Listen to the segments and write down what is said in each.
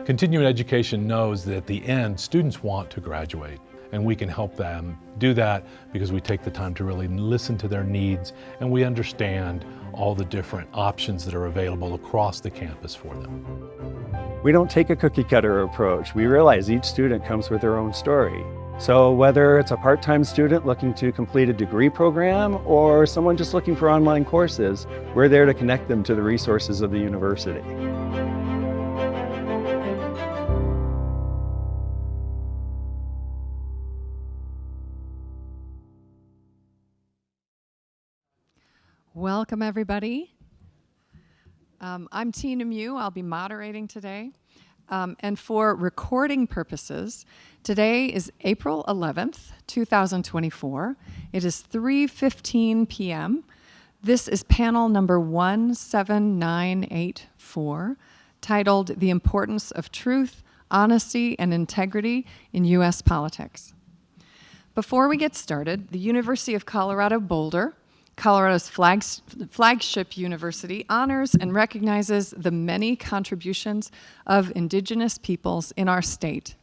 Continuing education knows that at the end, students want to graduate, and we can help them do that because we take the time to really listen to their needs and we understand all the different options that are available across the campus for them. We don't take a cookie cutter approach. We realize each student comes with their own story. So whether it's a part-time student looking to complete a degree program or someone just looking for online courses, we're there to connect them to the resources of the university. Welcome, everybody. I'm Tina Mueh. I'll be moderating today. And for recording purposes, today is April 11th, 2024. It is 3:15 p.m. This is panel number 17984, titled The Importance of Truth, Honesty, and Integrity in U.S. Politics. Before we get started, the University of Colorado Boulder, Colorado's flagship university, honors and recognizes the many contributions of Indigenous peoples in our state.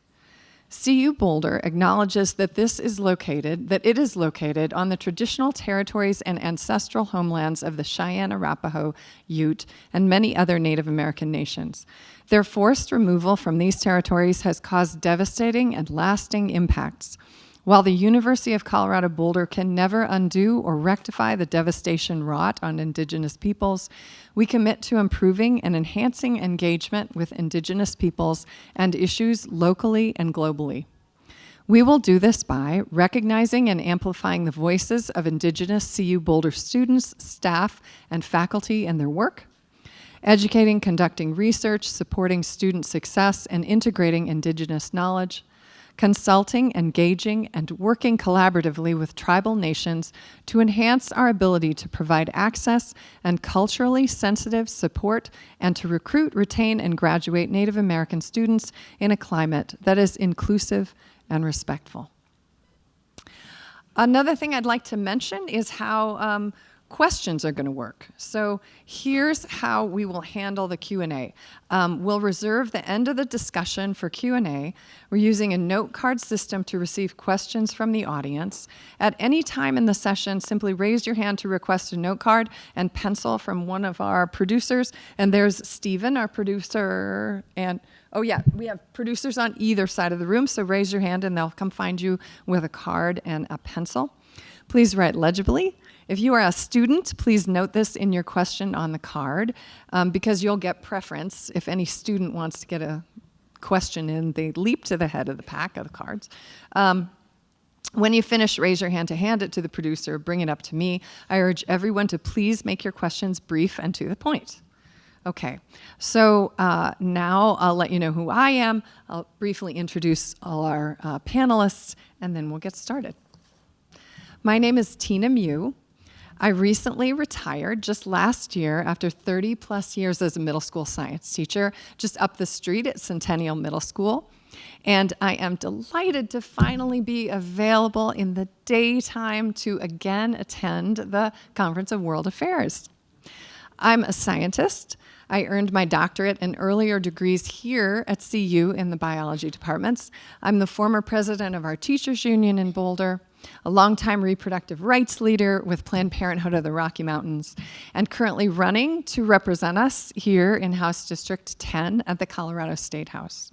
CU Boulder acknowledges that it is located on the traditional territories and ancestral homelands of the Cheyenne, Arapaho, Ute, and many other Native American nations. Their forced removal from these territories has caused devastating and lasting impacts. While the University of Colorado Boulder can never undo or rectify the devastation wrought on Indigenous peoples, we commit to improving and enhancing engagement with Indigenous peoples and issues locally and globally. We will do this by recognizing and amplifying the voices of Indigenous CU Boulder students, staff, and faculty in their work, educating, conducting research, supporting student success, and integrating Indigenous knowledge, consulting, engaging, and working collaboratively with tribal nations to enhance our ability to provide access and culturally sensitive support and to recruit, retain, and graduate Native American students in a climate that is inclusive and respectful. Another thing I'd like to mention is how questions are going to work. So here's how we will handle the Q&A. We'll reserve the end of the discussion for Q&A. We're using a note card system to receive questions from the audience. At any time in the session, simply raise your hand to request a note card and pencil from one of our producers. And there's Stephen, our producer, and oh yeah, we have producers on either side of the room, so raise your hand and they'll come find you with a card and a pencil. Please write legibly. If you are a student, please note this in your question on the card because you'll get preference. If any student wants to get a question in, they leap to the head of the pack of the cards. When you finish, raise your hand to hand it to the producer, bring it up to me. I urge everyone to please make your questions brief and to the point. Okay, so now I'll let you know who I am. I'll briefly introduce all our panelists, and then we'll get started. My name is Tina Mueh. I recently retired just last year after 30 plus years as a middle school science teacher, just up the street at Centennial Middle School. And I am delighted to finally be available in the daytime to again attend the Conference of World Affairs. I'm a scientist. I earned my doctorate and earlier degrees here at CU in the biology departments. I'm the former president of our teachers union in Boulder, a longtime reproductive rights leader with Planned Parenthood of the Rocky Mountains, and currently running to represent us here in House District 10 at the Colorado State House.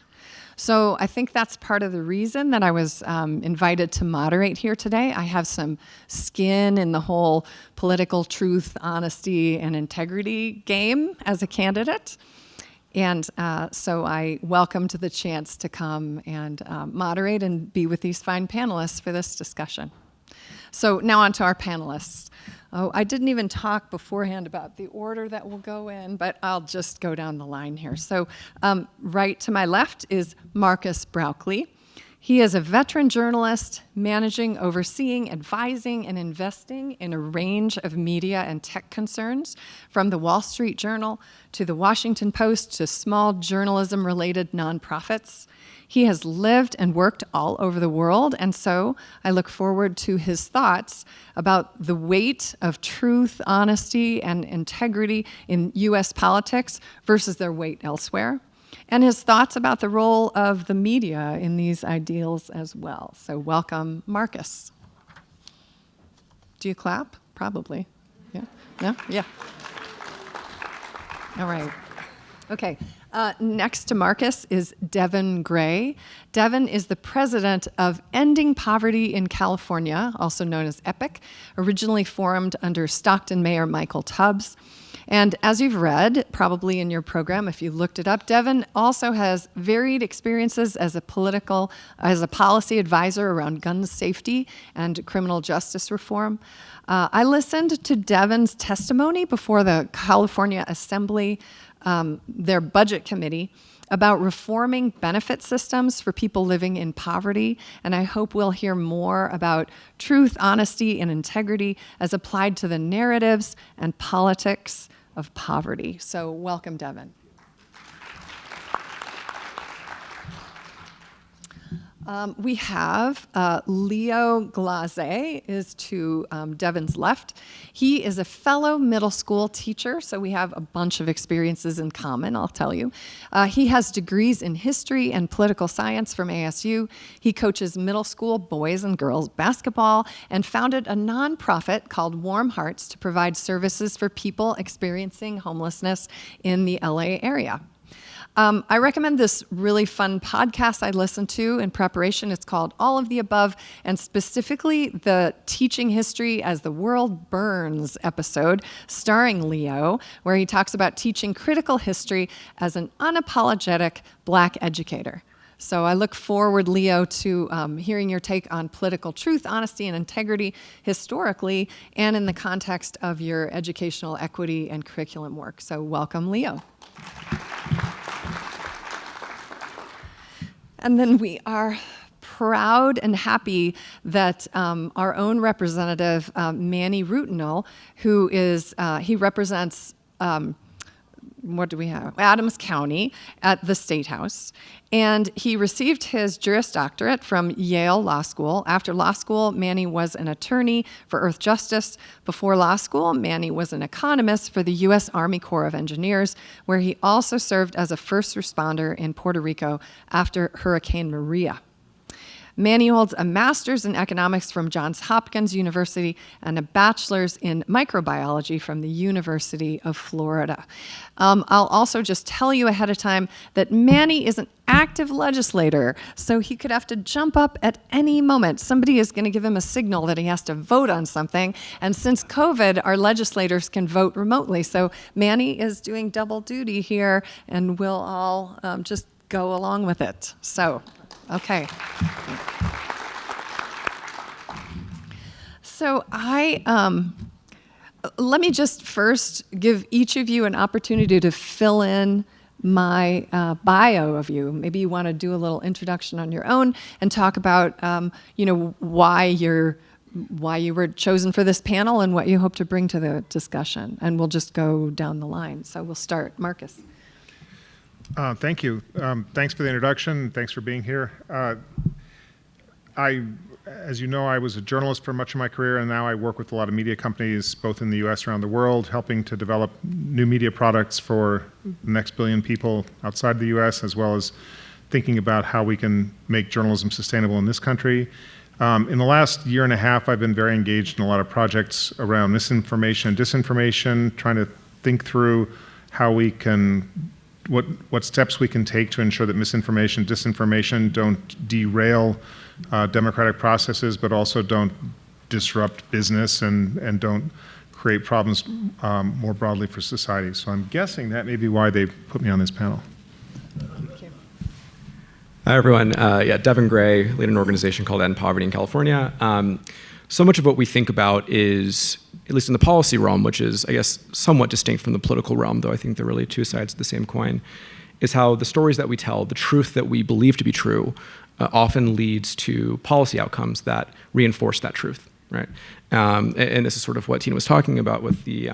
So I think that's part of the reason that I was invited to moderate here today. I have some skin in the whole political truth, honesty, and integrity game as a candidate. And so I welcomed the chance to come and moderate and be with these fine panelists for this discussion. So now on to our panelists. Oh, I didn't even talk beforehand about the order that we'll go in, but I'll just go down the line here. So right to my left is Marcus Brauchli. He is a veteran journalist, managing, overseeing, advising, and investing in a range of media and tech concerns, from the Wall Street Journal to the Washington Post to small journalism-related nonprofits. He has lived and worked all over the world, and so I look forward to his thoughts about the weight of truth, honesty, and integrity in U.S. politics versus their weight elsewhere. and his thoughts about the role of the media in these ideals as well. So welcome, Marcus. Do you clap? Probably. Yeah? No? Yeah. All right. Okay. Next to Marcus is Devin Gray. Devin is the president of Ending Poverty in California, also known as EPIC, originally formed under Stockton Mayor Michael Tubbs. And as you've read, probably in your program, if you looked it up, Devin also has varied experiences as a policy advisor around gun safety and criminal justice reform. I listened to Devin's testimony before the California Assembly, their budget committee, about reforming benefit systems for people living in poverty, and I hope we'll hear more about truth, honesty, and integrity as applied to the narratives and politics of poverty. So welcome, Devin. We have Leo Glaze is to Devin's left. He is a fellow middle school teacher, so we have a bunch of experiences in common, I'll tell you. He has degrees in history and political science from ASU. He coaches middle school boys and girls basketball and founded a nonprofit called Warm Hearts to provide services for people experiencing homelessness in the LA area. I recommend this really fun podcast I listened to in preparation. It's called All of the Above, and specifically the Teaching History as the World Burns episode, starring Leo, where he talks about teaching critical history as an unapologetic Black educator. So I look forward, Leo, to hearing your take on political truth, honesty, and integrity historically and in the context of your educational equity and curriculum work. So welcome, Leo. And then we are proud and happy that our own representative, Manny Rutinel, who is, he represents, what do we have? Adams County at the State House. And he received his Juris Doctorate from Yale Law School. After law school, Manny was an attorney for Earth Justice. Before law school, Manny was an economist for the U.S. Army Corps of Engineers, where he also served as a first responder in Puerto Rico after Hurricane Maria. Manny holds a master's in economics from Johns Hopkins University and a bachelor's in microbiology from the University of Florida. I'll also just tell you ahead of time that Manny is an active legislator, so he could have to jump up at any moment. Somebody is going to give him a signal that he has to vote on something, and since COVID, our legislators can vote remotely, so Manny is doing double duty here, and we'll all just go along with it. So. Okay. So let me just first give each of you an opportunity to fill in my bio of you. Maybe you want to do a little introduction on your own and talk about, why you were chosen for this panel and what you hope to bring to the discussion. And we'll just go down the line. So we'll start. Marcus. Thank you. Thanks for the introduction. Thanks for being here. As you know, I was a journalist for much of my career, and now I work with a lot of media companies, both in the US and around the world, helping to develop new media products for the next billion people outside the US, as well as thinking about how we can make journalism sustainable in this country. In the last year and a half, I've been very engaged in a lot of projects around misinformation and disinformation, trying to think through how we can what steps we can take to ensure that misinformation, disinformation don't derail democratic processes, but also don't disrupt business and don't create problems more broadly for society. So I'm guessing that may be why they put me on this panel. Thank you. Hi, everyone. Devin Gray, lead an organization called End Poverty in California. So much of what we think about is, at least in the policy realm, which is, I guess, somewhat distinct from the political realm, though I think they're really two sides of the same coin, is how the stories that we tell, the truth that we believe to be true, often leads to policy outcomes that reinforce that truth, right? And this is sort of what Tina was talking about with the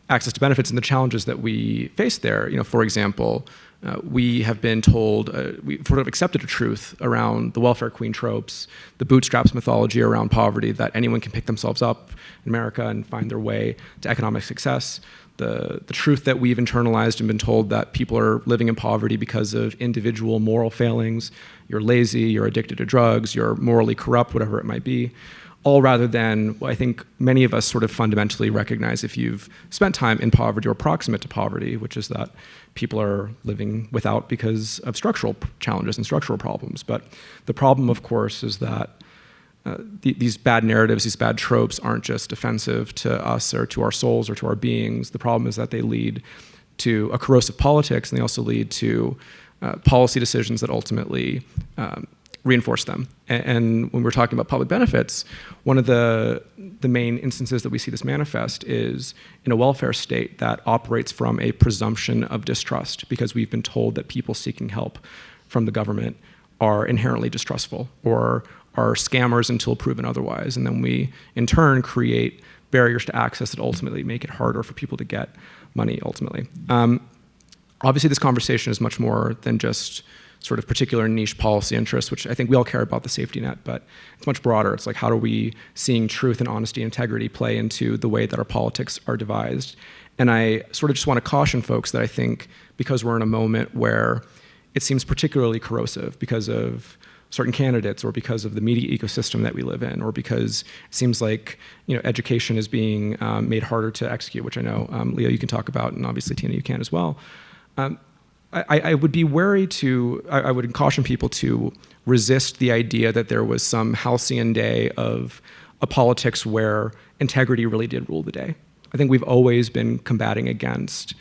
access to benefits and the challenges that we face there. For example, we have been told, we sort of accepted a truth around the welfare queen tropes, the bootstraps mythology around poverty, that anyone can pick themselves up in America and find their way to economic success. the truth that we've internalized and been told that people are living in poverty because of individual moral failings. You're lazy, you're addicted to drugs, you're morally corrupt, whatever it might be. All rather than what I think many of us sort of fundamentally recognize if you've spent time in poverty or proximate to poverty, which is that people are living without because of structural challenges and structural problems. But the problem, of course, is that these bad narratives, these bad tropes aren't just offensive to us or to our souls or to our beings. The problem is that they lead to a corrosive politics, and they also lead to policy decisions that ultimately reinforce them. And when we're talking about public benefits, one of the main instances that we see this manifest is in a welfare state that operates from a presumption of distrust, because we've been told that people seeking help from the government are inherently distrustful or are scammers until proven otherwise. And then we, in turn, create barriers to access that ultimately make it harder for people to get money, ultimately. Obviously, this conversation is much more than just sort of particular niche policy interests, which I think we all care about the safety net, but it's much broader. It's like, how are we seeing truth and honesty and integrity play into the way that our politics are devised? And I sort of just want to caution folks that I think because we're in a moment where it seems particularly corrosive because of certain candidates or because of the media ecosystem that we live in, or because it seems like education is being made harder to execute, which I know, Leo, you can talk about, and obviously Tina, you can as well. I would be wary I would caution people to resist the idea that there was some halcyon day of a politics where integrity really did rule the day. I think we've always been combating against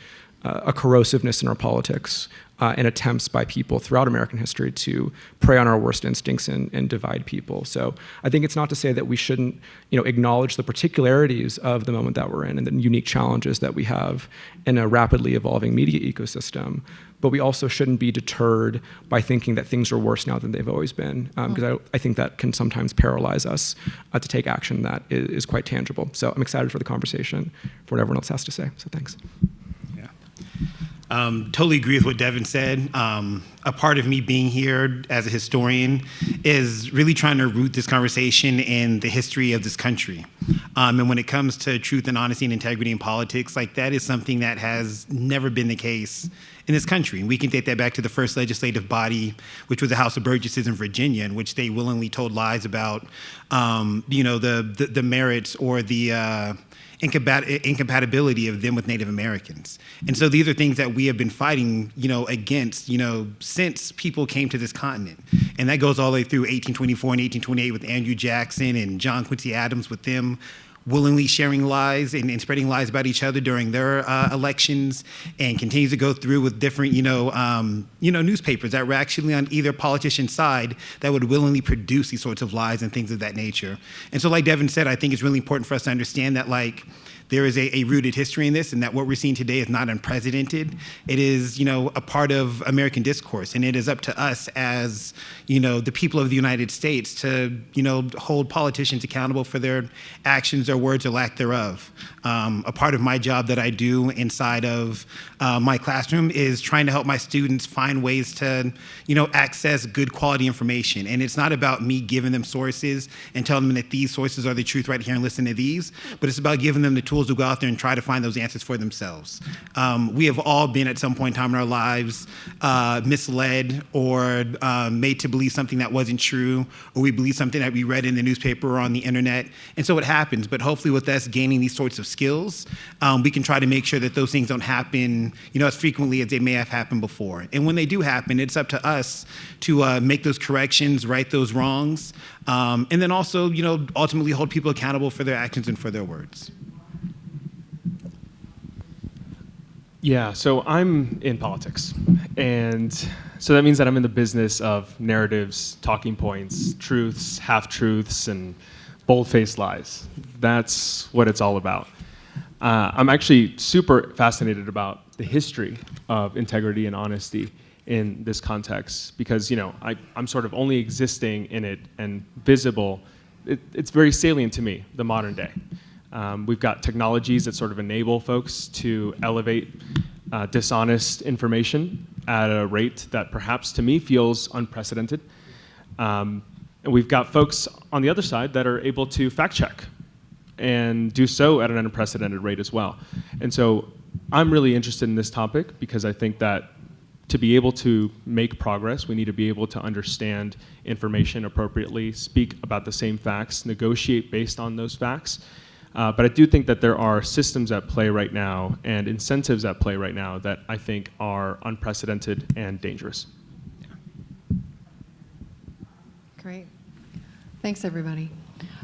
a corrosiveness in our politics and attempts by people throughout American history to prey on our worst instincts and divide people. So I think it's not to say that we shouldn't acknowledge the particularities of the moment that we're in and the unique challenges that we have in a rapidly evolving media ecosystem. But we also shouldn't be deterred by thinking that things are worse now than they've always been, because I think that can sometimes paralyze us to take action that is quite tangible. So I'm excited for the conversation, for what everyone else has to say. So thanks. Totally agree with what Devin said. A part of me being here as a historian is really trying to root this conversation in the history of this country. And when it comes to truth and honesty and integrity in politics, like that is something that has never been the case in this country. And we can take that back to the first legislative body, which was the House of Burgesses in Virginia, in which they willingly told lies about, the merits or the incompatibility of them with Native Americans. And so these are things that we have been fighting, against, since people came to this continent. And that goes all the way through 1824 and 1828 with Andrew Jackson and John Quincy Adams, with them willingly sharing lies and spreading lies about each other during their elections, and continues to go through with different, newspapers that were actually on either politician's side that would willingly produce these sorts of lies and things of that nature. And so like Devin said, I think it's really important for us to understand that there is a rooted history in this, and that what we're seeing today is not unprecedented. It is, a part of American discourse, and it is up to us as, the people of the United States to, hold politicians accountable for their actions or words or lack thereof. A part of my job that I do inside of my classroom is trying to help my students find ways to, access good quality information. And it's not about me giving them sources and telling them that these sources are the truth right here and listen to these, but it's about giving them the tools to go out there and try to find those answers for themselves. We have all been at some point in time in our lives misled or made to believe something that wasn't true, or we believe something that we read in the newspaper or on the internet. And so it happens, but hopefully with us gaining these sorts of skills, we can try to make sure that those things don't happen, as frequently as they may have happened before. And when they do happen, it's up to us to make those corrections, right those wrongs, and then also, ultimately hold people accountable for their actions and for their words. Yeah, so I'm in politics. And so that means that I'm in the business of narratives, talking points, truths, half-truths, and bold-faced lies. That's what it's all about. I'm actually super fascinated about the history of integrity and honesty in this context because, I'm sort of only existing in it and visible. It's very salient to me, the modern day. We've got technologies that sort of enable folks to elevate dishonest information at a rate that perhaps to me feels unprecedented. And we've got folks on the other side that are able to fact check and do so at an unprecedented rate as well. And so I'm really interested in this topic because I think that to be able to make progress, we need to be able to understand information appropriately, speak about the same facts, negotiate based on those facts. But I do think that there are systems at play right now and incentives at play right now that I think are unprecedented and dangerous. Great. Thanks, everybody.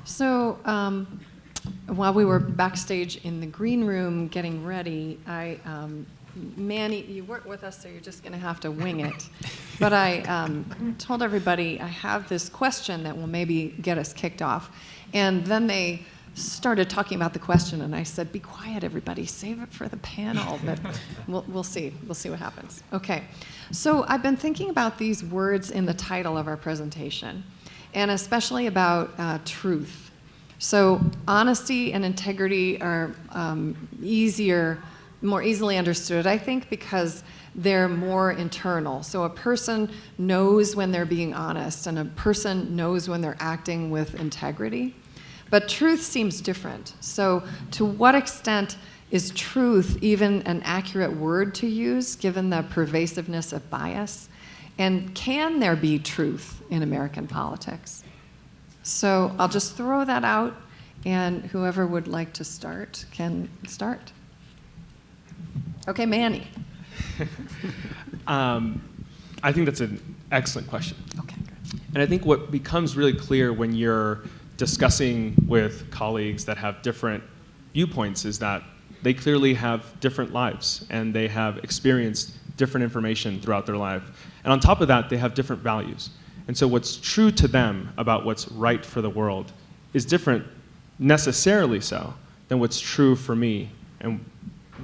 So while we were backstage in the green room getting ready, Manny, you weren't with us, so you're just going to have to wing it. But I told everybody I have this question that will maybe get us kicked off. And then they started talking about the question, and I said, be quiet, everybody. Save it for the panel. But we'll see. We'll see what happens. Okay. So I've been thinking about these words in the title of our presentation, and especially about truth. So honesty and integrity are more easily understood, I think, because they're more internal. So a person knows when they're being honest, and a person knows when they're acting with integrity. But truth seems different. So to what extent is truth even an accurate word to use, given the pervasiveness of bias? And can there be truth in American politics? So I'll just throw that out, and whoever would like to start can start. Okay, Manny. I think that's an excellent question. Okay, good. And I think what becomes really clear when you're discussing with colleagues that have different viewpoints is that they clearly have different lives and they have experienced different information throughout their life. And on top of that, they have different values. And so what's true to them about what's right for the world is different, necessarily so, than what's true for me. And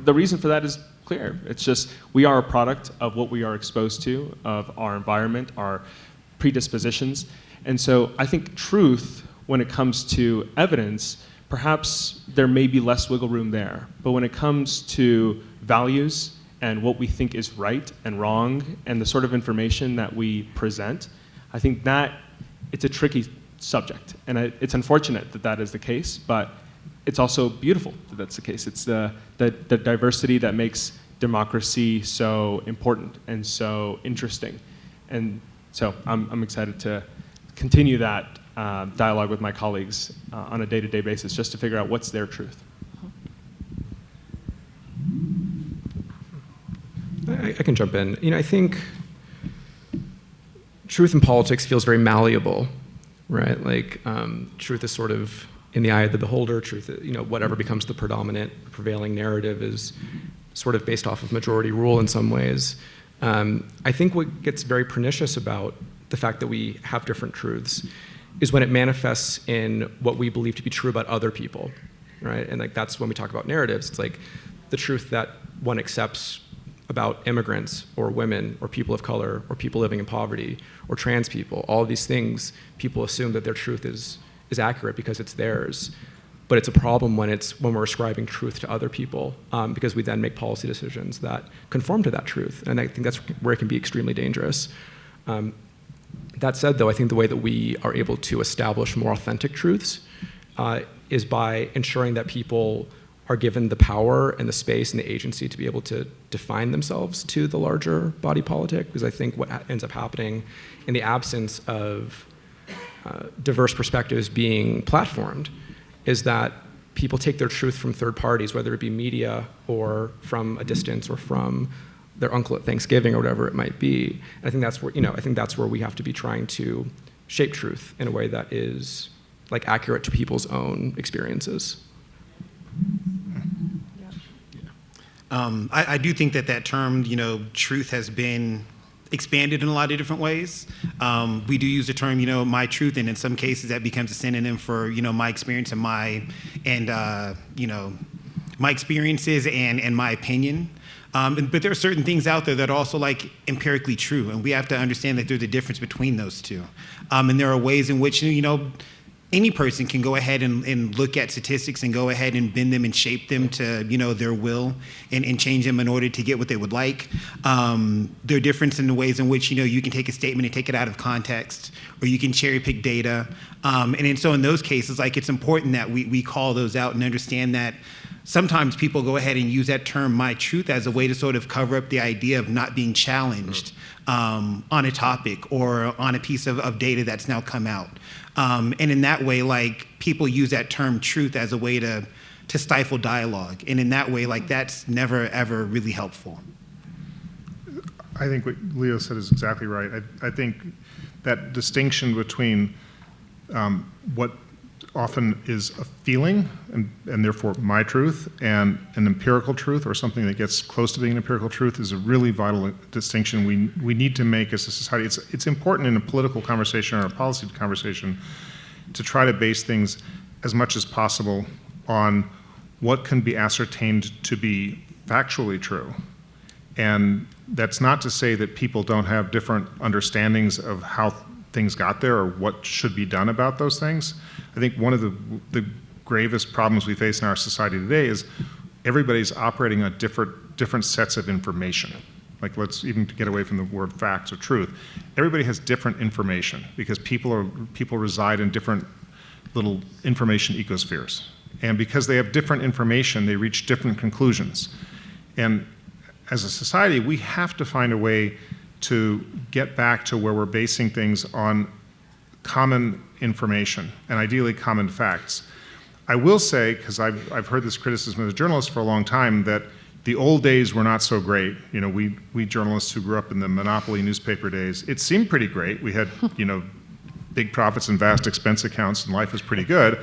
the reason for that is clear. It's just we are a product of what we are exposed to, of our environment, our predispositions. And so I think truth, when it comes to evidence, perhaps there may be less wiggle room there. But when it comes to values and what we think is right and wrong and the sort of information that we present, I think that it's a tricky subject. And it's unfortunate that that is the case, but it's also beautiful that that's the case. It's the diversity that makes democracy so important and so interesting. And so I'm excited to continue that dialogue with my colleagues on a day-to-day basis just to figure out what's their truth. I can jump in. I think truth in politics feels very malleable, right? Like truth is sort of in the eye of the beholder. Truth, whatever becomes the predominant, prevailing narrative is sort of based off of majority rule in some ways. I think what gets very pernicious about the fact that we have different truths is when it manifests in what we believe to be true about other people, right? And like that's when we talk about narratives. It's like the truth that one accepts about immigrants or women or people of color or people living in poverty or trans people. All of these things, people assume that their truth is accurate because it's theirs. But it's a problem when we're ascribing truth to other people because we then make policy decisions that conform to that truth. And I think that's where it can be extremely dangerous. That said, though, I think the way that we are able to establish more authentic truths is by ensuring that people are given the power and the space and the agency to be able to define themselves to the larger body politic. Because I think what ends up happening in the absence of diverse perspectives being platformed is that people take their truth from third parties, whether it be media or from a distance or from their uncle at Thanksgiving or whatever it might be. And I think that's where we have to be trying to shape truth in a way that is like accurate to people's own experiences. I do think that term, truth has been expanded in a lot of different ways. We do use the term, my truth, and in some cases that becomes a synonym for, my experience and my experiences and my opinion. But there are certain things out there that are also like empirically true, and we have to understand that there's a difference between those two. And there are ways in which, any person can go ahead and look at statistics and go ahead and bend them and shape them to, their will and change them in order to get what they would like. There are differences in the ways in which, you can take a statement and take it out of context, or you can cherry pick data. And so in those cases, like, it's important that we call those out and understand that sometimes people go ahead and use that term, my truth, as a way to sort of cover up the idea of not being challenged on a topic or on a piece of data that's now come out. And in that way, like, people use that term truth as a way to stifle dialogue. And in that way, like, that's never, ever really helpful. I think what Leo said is exactly right. I think that distinction between what often is a feeling and therefore my truth and an empirical truth or something that gets close to being an empirical truth is a really vital distinction we need to make as a society. It's important in a political conversation or a policy conversation to try to base things as much as possible on what can be ascertained to be factually true. And that's not to say that people don't have different understandings of how things got there or what should be done about those things. I think one of the gravest problems we face in our society today is everybody's operating on different sets of information. Like, let's even get away from the word facts or truth. Everybody has different information because people reside in different little information ecospheres. And because they have different information, they reach different conclusions. And as a society, we have to find a way to get back to where we're basing things on common information and ideally common facts. I will say, because I've heard this criticism as a journalist for a long time, that the old days were not so great. You know, we journalists who grew up in the monopoly newspaper days, it seemed pretty great. We had, you know, big profits and vast expense accounts, and life was pretty good.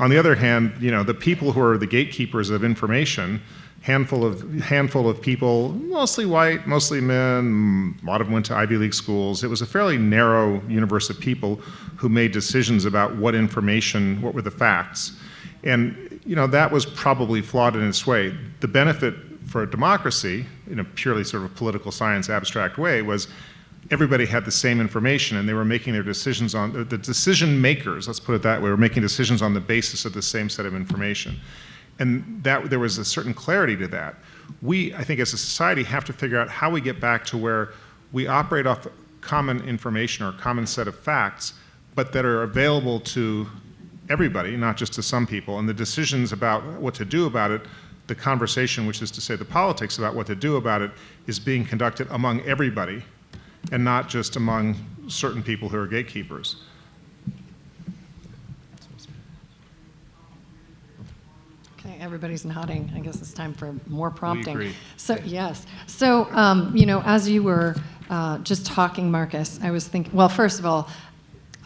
On the other hand, you know, the people who are the gatekeepers of information, handful of people, mostly white, mostly men, a lot of them went to Ivy League schools. It was a fairly narrow universe of people who made decisions about what were the facts. And, you know, that was probably flawed in its way. The benefit for democracy, in a purely sort of political science abstract way, was everybody had the same information and they were making their decisions on, the decision makers, let's put it that way, were making decisions on the basis of the same set of information. And that there was a certain clarity to that. We, I think as a society, have to figure out how we get back to where we operate off common information or a common set of facts, but that are available to everybody, not just to some people. And the decisions about what to do about it, the conversation, which is to say the politics about what to do about it, is being conducted among everybody and not just among certain people who are gatekeepers. Okay, everybody's nodding. I guess it's time for more prompting. We agree. So yes. So you know, as you were just talking, Marcus, I was thinking. Well, first of all,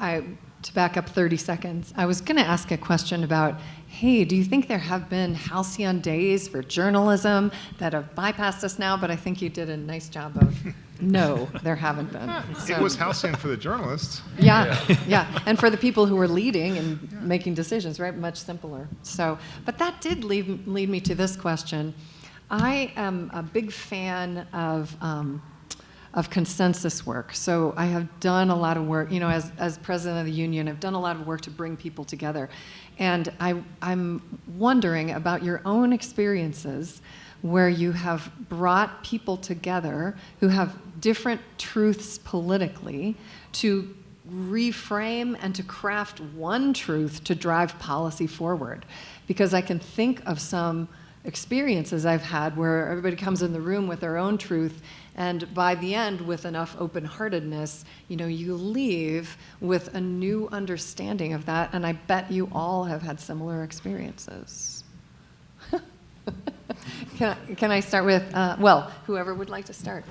to back up 30 seconds, I was going to ask a question about, hey, do you think there have been halcyon days for journalism that have bypassed us now? But I think you did a nice job of, no, there haven't been. So, It was halcyon for the journalists. yeah, yeah, and for the people who were leading and making decisions, right? Much simpler. So, but that did lead me to this question. I am a big fan of consensus work. So I have done a lot of work, you know, as president of the union, I've done a lot of work to bring people together. And I'm wondering about your own experiences where you have brought people together who have different truths politically to reframe and to craft one truth to drive policy forward. Because I can think of some experiences I've had where everybody comes in the room with their own truth, and by the end, with enough open-heartedness, you know, you leave with a new understanding of that, and I bet you all have had similar experiences. Can I start with, well, whoever would like to start?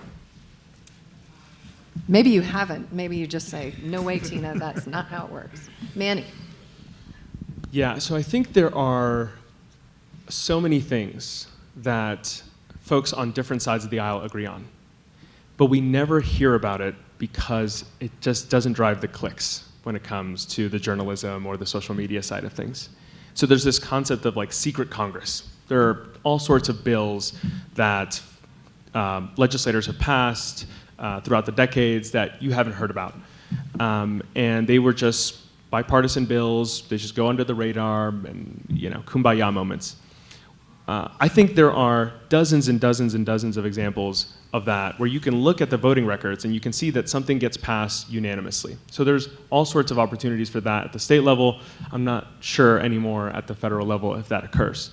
Maybe you haven't. Maybe you just say, no way, Tina, that's not how it works. Manny. Yeah, so I think there are so many things that folks on different sides of the aisle agree on, but we never hear about it because it just doesn't drive the clicks when it comes to the journalism or the social media side of things. So there's this concept of like secret Congress. There are all sorts of bills that legislators have passed throughout the decades that you haven't heard about. And they were just bipartisan bills. They just go under the radar and, you know, kumbaya moments. I think there are dozens and dozens and dozens of examples of that where you can look at the voting records and you can see that something gets passed unanimously. So there's all sorts of opportunities for that at the state level. I'm not sure anymore at the federal level if that occurs.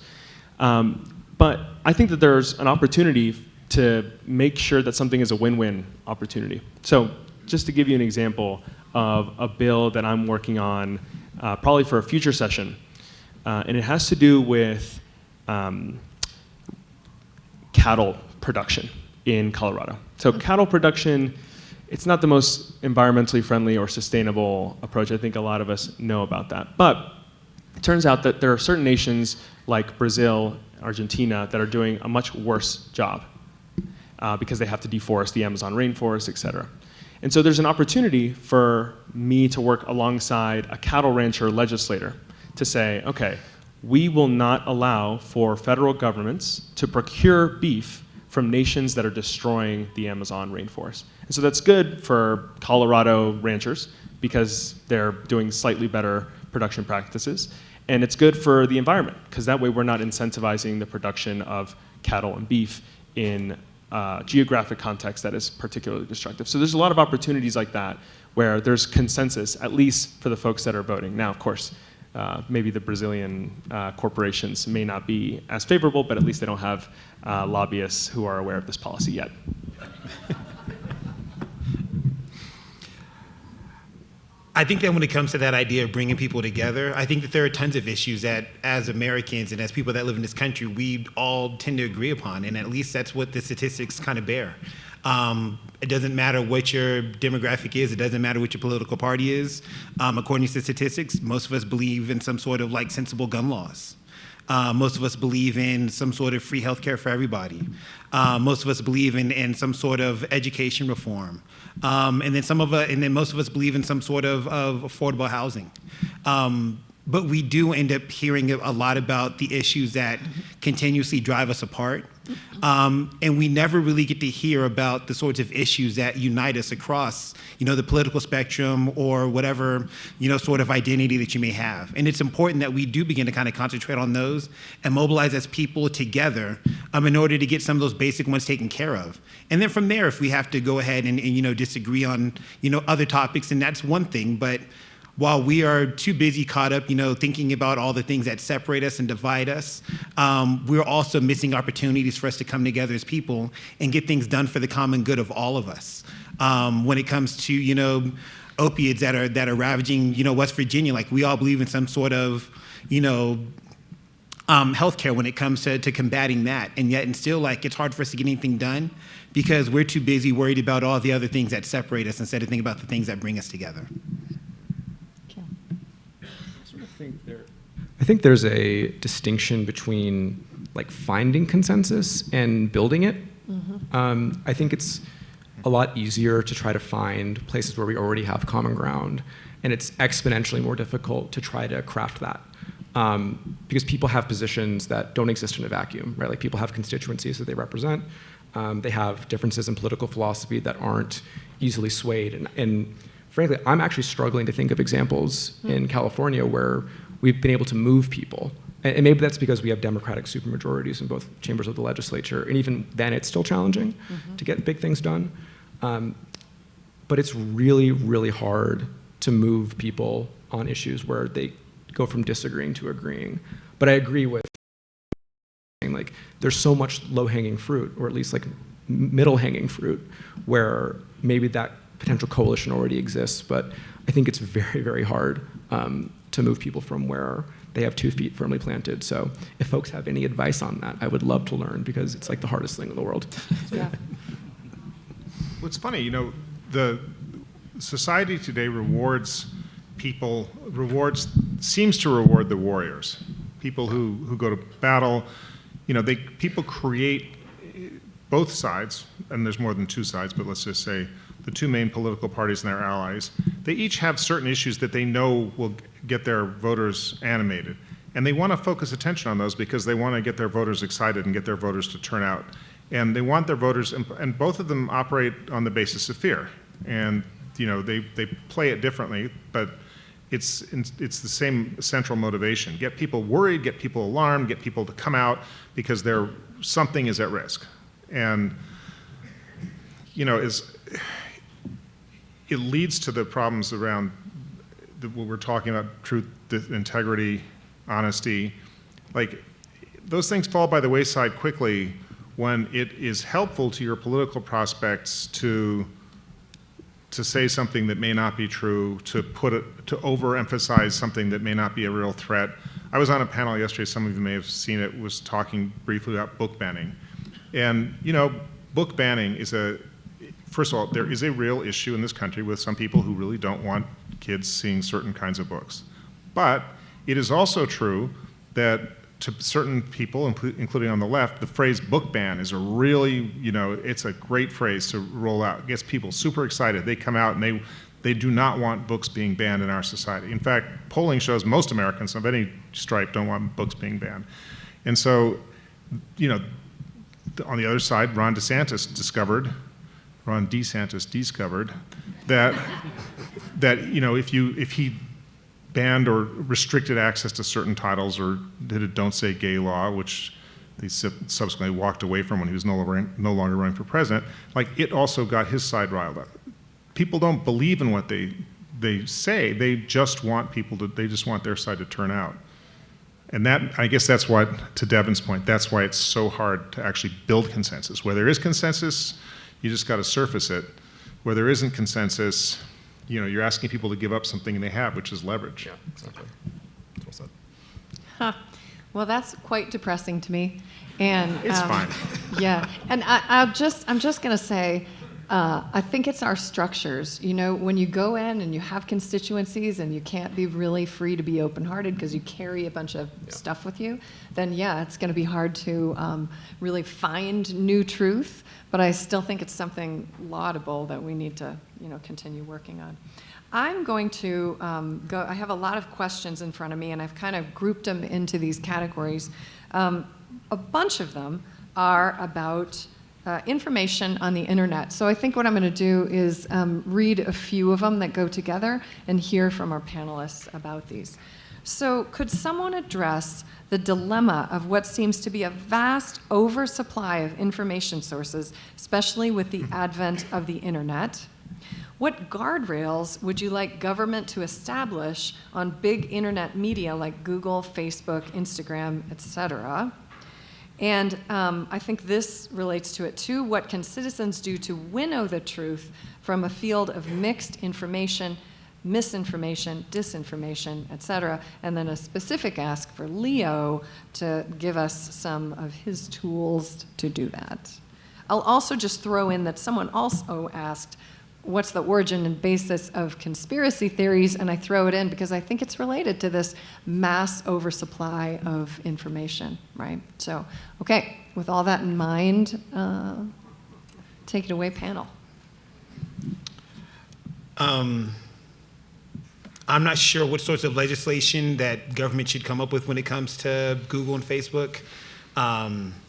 But I think that there's an opportunity to make sure that something is a win-win opportunity. So just to give you an example of a bill that I'm working on probably for a future session, and it has to do with cattle production in Colorado. So cattle production, it's not the most environmentally friendly or sustainable approach. I think a lot of us know about that. But it turns out that there are certain nations like Brazil, Argentina, that are doing a much worse job because they have to deforest the Amazon rainforest, et cetera. And so there's an opportunity for me to work alongside a cattle rancher legislator to say, okay, we will not allow for federal governments to procure beef from nations that are destroying the Amazon rainforest. And so that's good for Colorado ranchers because they're doing slightly better production practices. And it's good for the environment because that way we're not incentivizing the production of cattle and beef in geographic context that is particularly destructive. So there's a lot of opportunities like that where there's consensus, at least for the folks that are voting. Now, of course, maybe the Brazilian corporations may not be as favorable, but at least they don't have lobbyists who are aware of this policy yet. I think that when it comes to that idea of bringing people together, I think that there are tons of issues that as Americans and as people that live in this country, we all tend to agree upon, and at least that's what the statistics kind of bear. It doesn't matter what your demographic is, it doesn't matter what your political party is. According to statistics, most of us believe in some sort of like sensible gun laws. Most of us believe in some sort of free healthcare for everybody. Most of us believe in some sort of education reform. And then most of us believe in some sort of affordable housing. But we do end up hearing a lot about the issues that continuously drive us apart. And we never really get to hear about the sorts of issues that unite us across, the political spectrum or whatever, sort of identity that you may have. And it's important that we do begin to kind of concentrate on those and mobilize as people together in order to get some of those basic ones taken care of. And then from there, if we have to go ahead and disagree on, other topics, and that's one thing, but while we are too busy caught up, thinking about all the things that separate us and divide us, we're also missing opportunities for us to come together as people and get things done for the common good of all of us. When it comes to, opiates that are ravaging, West Virginia, like we all believe in some sort of, healthcare when it comes to combating that, and yet and still, like, it's hard for us to get anything done because we're too busy worried about all the other things that separate us instead of thinking about the things that bring us together. I think there's a distinction between like finding consensus and building it. I think it's a lot easier to try to find places where we already have common ground, and it's exponentially more difficult to try to craft that. Because people have positions that don't exist in a vacuum, right? Like people have constituencies that they represent. They have differences in political philosophy that aren't easily swayed. And frankly, I'm actually struggling to think of examples in California where we've been able to move people. And maybe that's because we have Democratic supermajorities in both chambers of the legislature. And even then, it's still challenging to get big things done. But it's really, really hard to move people on issues where they go from disagreeing to agreeing. But I agree with, like, there's so much low-hanging fruit, or at least like middle-hanging fruit, where maybe that potential coalition already exists, but I think it's very, very hard to move people from where they have 2 feet firmly planted. So if folks have any advice on that, I would love to learn, because it's like the hardest thing in the world. Yeah. What's funny, the society today seems to reward the warriors, people who go to battle. People create both sides, and there's more than 2 sides, but let's just say the 2 main political parties and their allies. They each have certain issues that they know will get their voters animated. And they want to focus attention on those because they want to get their voters excited and get their voters to turn out. And they want their voters, and both of them operate on the basis of fear. And they play it differently, but it's the same central motivation. Get people worried, get people alarmed, get people to come out because something is at risk. And it leads to the problems around what we're talking about: truth, integrity, honesty. Like, those things fall by the wayside quickly when it is helpful to your political prospects to say something that may not be true, to overemphasize something that may not be a real threat. I was on a panel yesterday, some of you may have seen it, was talking briefly about book banning. And, book banning is first of all, there is a real issue in this country with some people who really don't want kids seeing certain kinds of books. But it is also true that to certain people, including on the left, the phrase book ban is a really, it's a great phrase to roll out. It gets people super excited. They come out and they do not want books being banned in our society. In fact, polling shows most Americans of any stripe don't want books being banned. And so, on the other side, Ron DeSantis discovered that if he banned or restricted access to certain titles or did a Don't Say Gay law, which they subsequently walked away from when he was no longer running for president, it also got his side riled up. People don't believe in what they say. They just want their side to turn out. And I guess that's what, to Devin's point, that's why it's so hard to actually build consensus. Where there is consensus, you just got to surface it. Where there isn't consensus, you're asking people to give up something they have, which is leverage. Yeah, exactly. That's well said. Huh. Well, that's quite depressing to me. And It's fine. Yeah, and I'm just going to say, I think it's our structures. When you go in and you have constituencies and you can't be really free to be open-hearted because you carry a bunch of stuff with you, then it's going to be hard to really find new truth. But I still think it's something laudable that we need to, continue working on. I'm going to go. I have a lot of questions in front of me, and I've kind of grouped them into these categories. A bunch of them are about information on the internet. So I think what I'm going to do is read a few of them that go together and hear from our panelists about these. So could someone address the dilemma of what seems to be a vast oversupply of information sources, especially with the advent of the internet? What guardrails would you like government to establish on big internet media like Google, Facebook, Instagram, etc.? And I think this relates to it too. What can citizens do to winnow the truth from a field of mixed information, misinformation, disinformation, et cetera? And then a specific ask for Leo to give us some of his tools to do that. I'll also just throw in that someone also asked, what's the origin and basis of conspiracy theories? And I throw it in because I think it's related to this mass oversupply of information, right? So, okay, with all that in mind, take it away, panel. I'm not sure what sorts of legislation that government should come up with when it comes to Google and Facebook.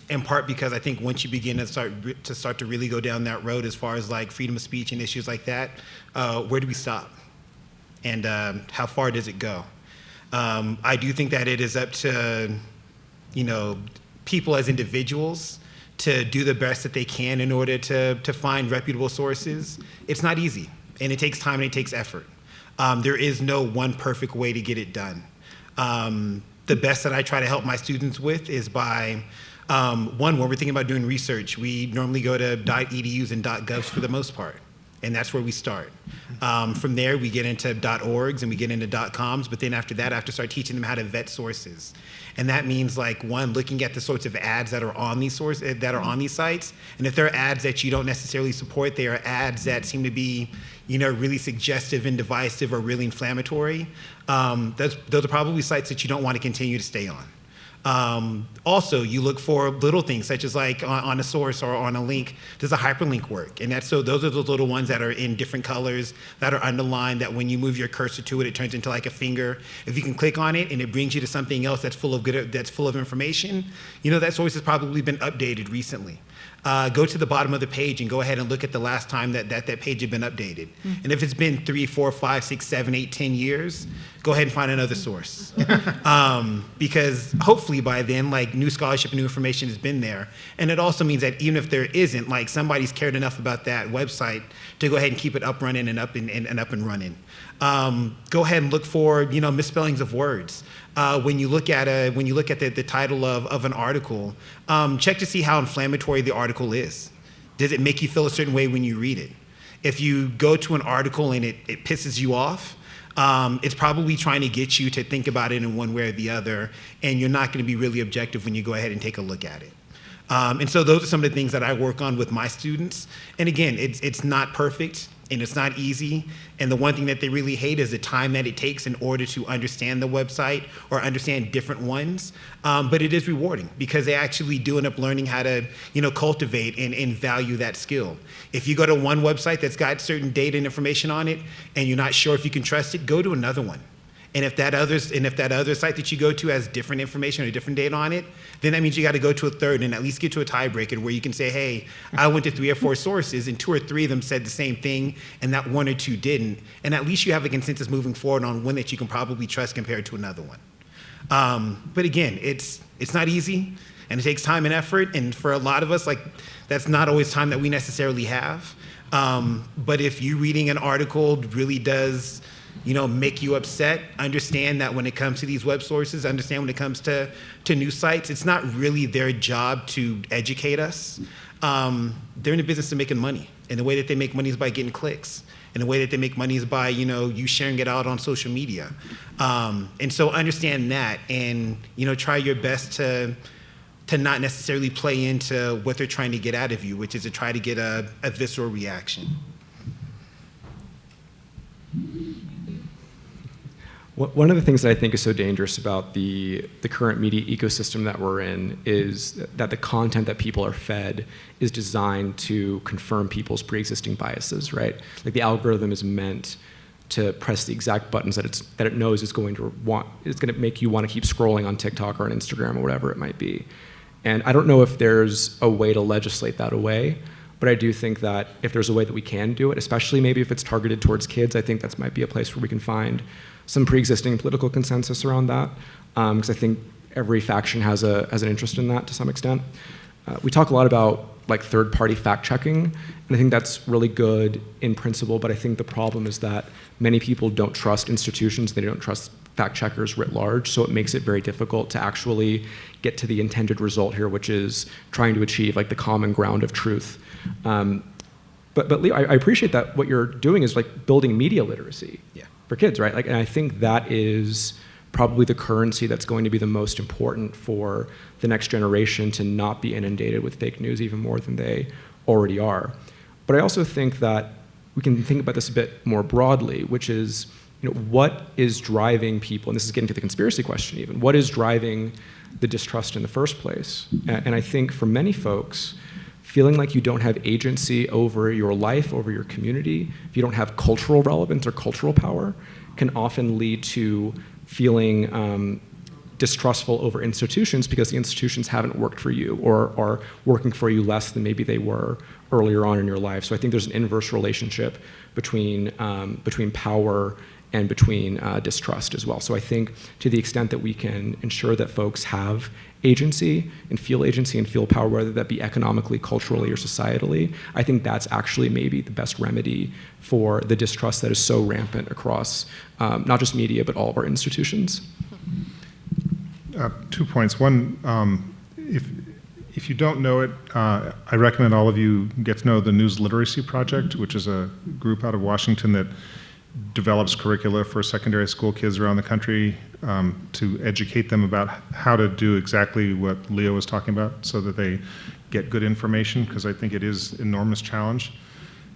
In part because I think once you begin to start to really go down that road as far as freedom of speech and issues like that, where do we stop? And how far does it go? I do think that it is up to, people as individuals to do the best that they can in order to find reputable sources. It's not easy, and it takes time and it takes effort. There is no one perfect way to get it done. The best that I try to help my students with is by when we're thinking about doing research, we normally go to .edus and .govs for the most part, and that's where we start. From there, we get into .orgs and we get into .coms, but then after that, I have to start teaching them how to vet sources. And that means looking at the sorts of ads that are on these sites, and if there are ads that you don't necessarily support, they are ads that seem to be, really suggestive and divisive or really inflammatory. Those are probably sites that you don't want to continue to stay on. Also, you look for little things such as on a source or on a link, does a hyperlink work? And those are those little ones that are in different colors, that are underlined, that when you move your cursor to it, it turns into a finger. If you can click on it and it brings you to something else that's full of information, that source has probably been updated recently. Go to the bottom of the page and go ahead and look at the last time that page had been updated. And if it's been 3, 4, 5, 6, 7, 8, 10 years, go ahead and find another source. Because hopefully by then, like, new scholarship and new information has been there. And it also means that even if there isn't, like, somebody's cared enough about that website to go ahead and keep it up running and up and running. Go ahead and look for, you know, misspellings of words. When you look at the title of an article, check to see how inflammatory the article is. Does it make you feel a certain way when you read it? If you go to an article and it pisses you off, it's probably trying to get you to think about it in one way or the other, and you're not going to be really objective when you go ahead and take a look at it. And so those are some of the things that I work on with my students. And again, it's not perfect and it's not easy. And the one thing that they really hate is the time that it takes in order to understand the website or understand different ones. But it is rewarding because they actually do end up learning how to, you know, cultivate and value that skill. If you go to one website that's got certain data and information on it and you're not sure if you can trust it, go to another one. And if that other site that you go to has different information or different data on it, then that means you got to go to a third and at least get to a tiebreaker where you can say, hey, I went to 3 or 4 sources and 2 or 3 of them said the same thing and that 1 or 2 didn't. And at least you have a consensus moving forward on one that you can probably trust compared to another one. But again, it's not easy and it takes time and effort. And for a lot of us, like, that's not always time that we necessarily have. But if you reading an article really does, you know, make you upset, understand that when it comes to these web sources, understand when it comes to news sites, it's not really their job to educate us. They're in the business of making money. And the way that they make money is by getting clicks. And the way that they make money is by, you know, you sharing it out on social media. And so understand that and, you know, try your best to not necessarily play into what they're trying to get out of you, which is to try to get a visceral reaction. One of the things that I think is so dangerous about the current media ecosystem that we're in is that the content that people are fed is designed to confirm people's pre-existing biases, right? Like the algorithm is meant to press the exact buttons that it knows is going to make you want to keep scrolling on TikTok or on Instagram or whatever it might be. And I don't know if there's a way to legislate that away, but I do think that if there's a way that we can do it, especially maybe if it's targeted towards kids, I think that might be a place where we can find some pre-existing political consensus around that, because I think every faction has an interest in that to some extent. We talk a lot about like third-party fact-checking, and I think that's really good in principle, but I think the problem is that many people don't trust institutions, they don't trust fact-checkers writ large, so it makes it very difficult to actually get to the intended result here, which is trying to achieve like the common ground of truth. But Leo, I appreciate that what you're doing is like building media literacy. Yeah. For kids, right? Like, and I think that is probably the currency that's going to be the most important for the next generation to not be inundated with fake news even more than they already are. But I also think that we can think about this a bit more broadly, which is, you know, what is driving people, and this is getting to the conspiracy question even, what is driving the distrust in the first place? And I think for many folks, feeling like you don't have agency over your life, over your community, if you don't have cultural relevance or cultural power, can often lead to feeling distrustful over institutions because the institutions haven't worked for you or are working for you less than maybe they were earlier on in your life. So I think there's an inverse relationship between power and between distrust as well. So I think to the extent that we can ensure that folks have agency and feel power, whether that be economically, culturally, or societally, I think that's actually maybe the best remedy for the distrust that is so rampant across not just media, but all of our institutions. 2 points. One, if you don't know it, I recommend all of you get to know the News Literacy Project, which is a group out of Washington that develops curricula for secondary school kids around the country to educate them about how to do exactly what Leo was talking about so that they get good information, because I think it is an enormous challenge.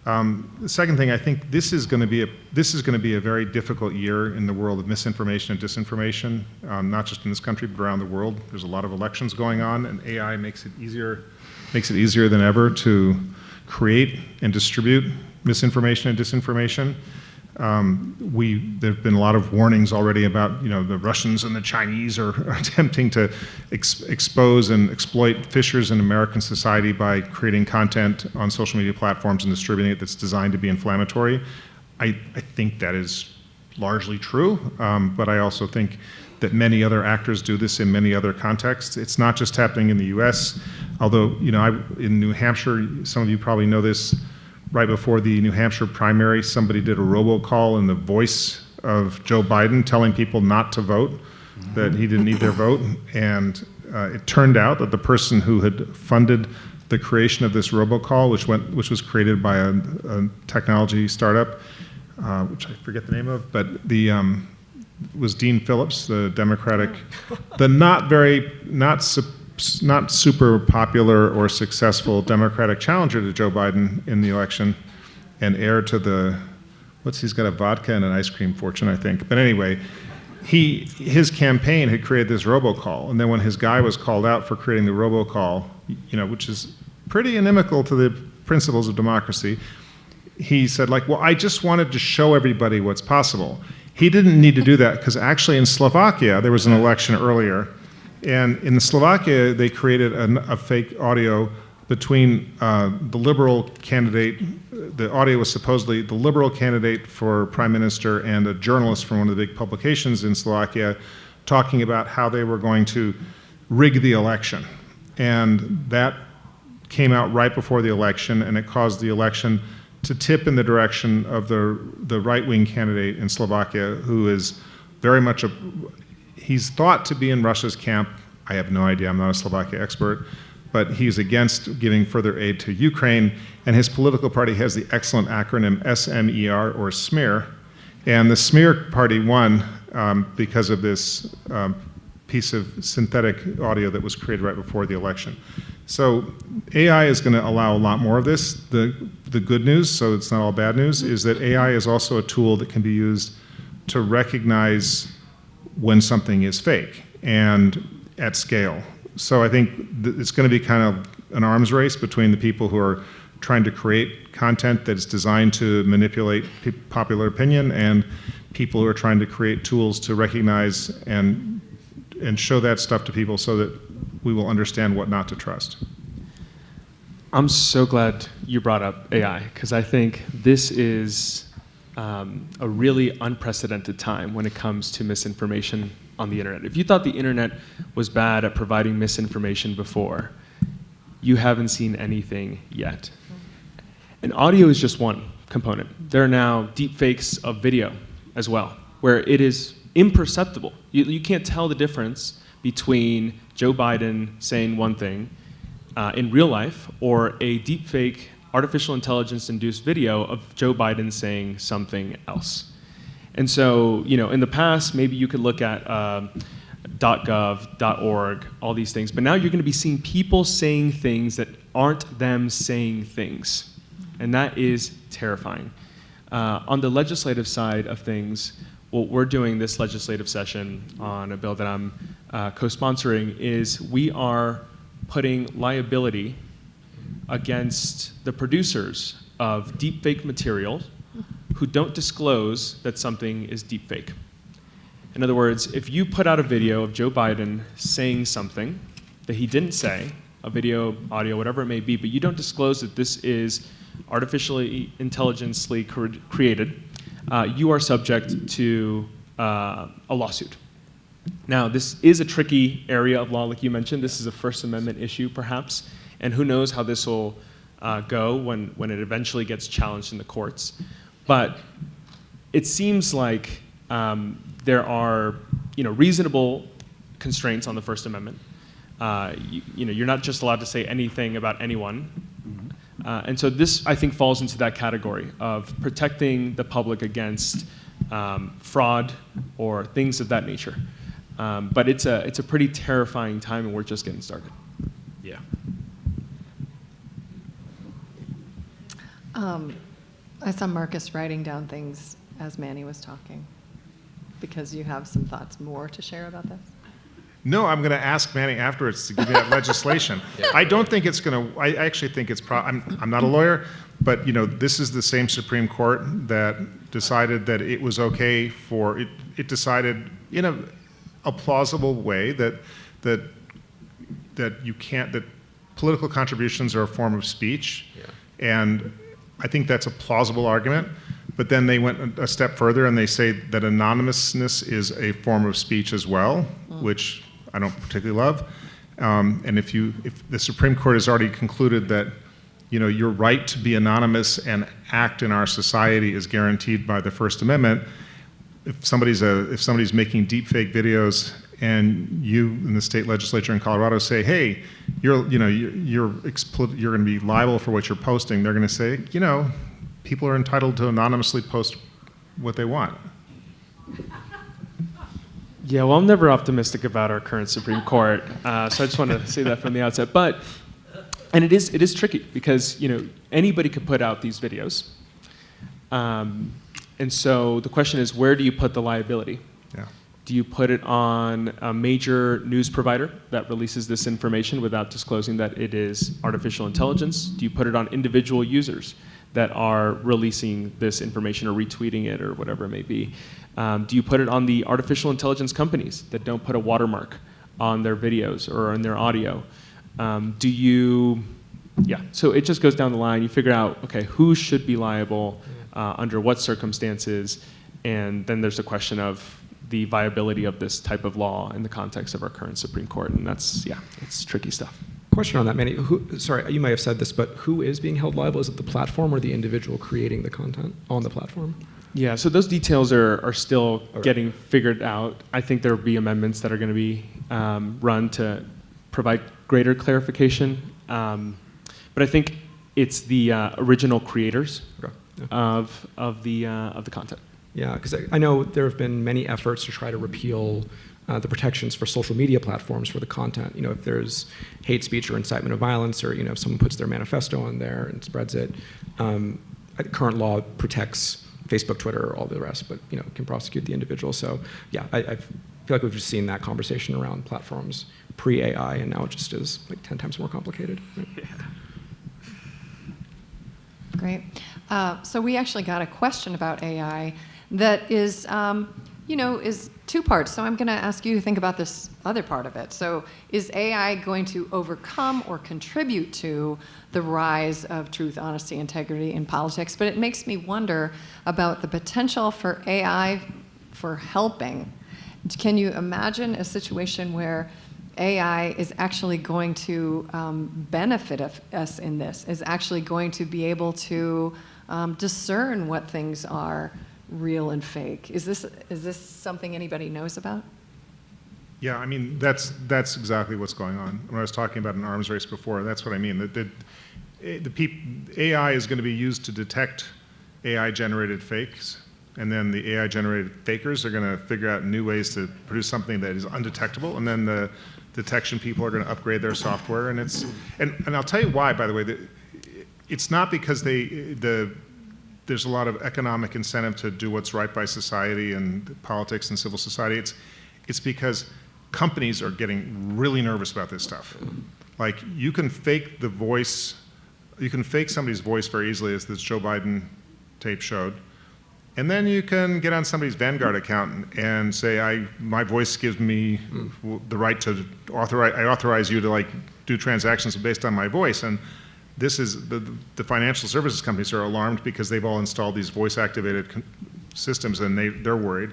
The second thing, I think this is going to be a very difficult year in the world of misinformation and disinformation, not just in this country, but around the world. There's a lot of elections going on, and AI makes it easier than ever to create and distribute misinformation and disinformation. There have been a lot of warnings already about, you know, the Russians and the Chinese are attempting to expose and exploit fissures in American society by creating content on social media platforms and distributing it that's designed to be inflammatory. I think that is largely true, but I also think that many other actors do this in many other contexts. It's not just happening in the US, although, in New Hampshire, some of you probably know this, right before the New Hampshire primary, somebody did a robocall in the voice of Joe Biden telling people not to vote, that he didn't need their vote. And it turned out that the person who had funded the creation of this robocall, which was created by a technology startup, which I forget the name of, but was Dean Phillips, the Democratic, the not super popular or successful Democratic challenger to Joe Biden in the election, and heir to he's got a vodka and an ice cream fortune, I think. But anyway, his campaign had created this robocall, and then when his guy was called out for creating the robocall, which is pretty inimical to the principles of democracy, he said, well, I just wanted to show everybody what's possible. He didn't need to do that because actually in Slovakia, there was an election earlier, and in Slovakia, they created a fake audio between the liberal candidate. The audio was supposedly the liberal candidate for prime minister and a journalist from one of the big publications in Slovakia talking about how they were going to rig the election. And that came out right before the election, and it caused the election to tip in the direction of the right-wing candidate in Slovakia, who is very much he's thought to be in Russia's camp. I have no idea, I'm not a Slovakia expert, but he's against giving further aid to Ukraine, and his political party has the excellent acronym SMER, or SMER, and the SMER party won because of this piece of synthetic audio that was created right before the election. So AI is going to allow a lot more of this. The good news, so it's not all bad news, is that AI is also a tool that can be used to recognize when something is fake and at scale. So I think it's going to be kind of an arms race between the people who are trying to create content that is designed to manipulate popular opinion and people who are trying to create tools to recognize and show that stuff to people so that we will understand what not to trust. I'm so glad you brought up AI, because I think this is a really unprecedented time when it comes to misinformation on the internet. If you thought the internet was bad at providing misinformation before, you haven't seen anything yet. And audio is just one component. There are now deepfakes of video as well, where it is imperceptible. You can't tell the difference between Joe Biden saying one thing in real life or a deepfake artificial intelligence-induced video of Joe Biden saying something else. And so, in the past, maybe you could look at .gov, .org, all these things, but now you're going to be seeing people saying things that aren't them saying things, and that is terrifying. On the legislative side of things, what we're doing this legislative session on a bill that I'm co-sponsoring is we are putting liability against the producers of deepfake material who don't disclose that something is deepfake. In other words, if you put out a video of Joe Biden saying something that he didn't say, a video, audio, whatever it may be, but you don't disclose that this is artificially intelligently created, you are subject to a lawsuit. Now, this is a tricky area of law, like you mentioned. This is a First Amendment issue, perhaps, and who knows how this will go when it eventually gets challenged in the courts. But it seems like there are reasonable constraints on the First Amendment. You're not just allowed to say anything about anyone. And so this, I think, falls into that category of protecting the public against fraud or things of that nature. But it's a pretty terrifying time, and we're just getting started. Yeah. I saw Marcus writing down things as Manny was talking, because you have some thoughts more to share about this. No, I'm going to ask Manny afterwards to give me that legislation. I don't think it's going to. I actually think it's. I'm not a lawyer, but this is the same Supreme Court that decided that it was okay for it. It decided in a plausible way that you can't, that political contributions are a form of speech, and I think that's a plausible argument. But then they went a step further and they say that anonymousness is a form of speech as well, which I don't particularly love. And if the Supreme Court has already concluded that your right to be anonymous and act in our society is guaranteed by the First Amendment, if somebody's making deepfake videos and you in the state legislature in Colorado say, hey, you're going to be liable for what you're posting, they're going to say, people are entitled to anonymously post what they want. Yeah, well, I'm never optimistic about our current Supreme Court, so I just want to say that from the outset. And it is tricky because anybody could put out these videos, and so the question is, where do you put the liability? Yeah. Do you put it on a major news provider that releases this information without disclosing that it is artificial intelligence? Do you put it on individual users that are releasing this information or retweeting it or whatever it may be? Do you put it on the artificial intelligence companies that don't put a watermark on their videos or on their audio? So it just goes down the line. You figure out, okay, who should be liable, under what circumstances, and then there's a question of the viability of this type of law in the context of our current Supreme Court, and it's tricky stuff. Question on that, Manny. Sorry, you may have said this, but who is being held liable? Is it the platform or the individual creating the content on the platform? Yeah, so those details are still getting figured out. I think there will be amendments that are going to be run to provide greater clarification. But I think it's the original creators of the content. Yeah, because I know there have been many efforts to try to repeal the protections for social media platforms for the content. If there's hate speech or incitement of violence, or if someone puts their manifesto on there and spreads it, current law protects Facebook, Twitter, all the rest, but can prosecute the individual. So yeah, I feel like we've just seen that conversation around platforms pre-AI, and now it just is like 10 times more complicated. Right? Yeah. Great. So we actually got a question about AI that is, is two parts. So I'm going to ask you to think about this other part of it. So is AI going to overcome or contribute to the rise of truth, honesty, integrity in politics? But it makes me wonder about the potential for AI for helping. Can you imagine a situation where AI is actually going to benefit us in this, is actually going to be able to discern what things are real and fake? Is this something anybody knows about? Yeah, I mean, that's exactly what's going on. When I was talking about an arms race before, that's what I mean. AI is going to be used to detect AI-generated fakes, and then the AI-generated fakers are going to figure out new ways to produce something that is undetectable, and then the detection people are going to upgrade their software. And I'll tell you why, by the way. It's not because there's a lot of economic incentive to do what's right by society and politics and civil society. It's because companies are getting really nervous about this stuff. Like, you can fake somebody's voice very easily, as this Joe Biden tape showed. And then you can get on somebody's Vanguard account and say, my voice gives me the right to authorize you to do transactions based on my voice. And this is the financial services companies are alarmed because they've all installed these voice-activated systems, and they're worried.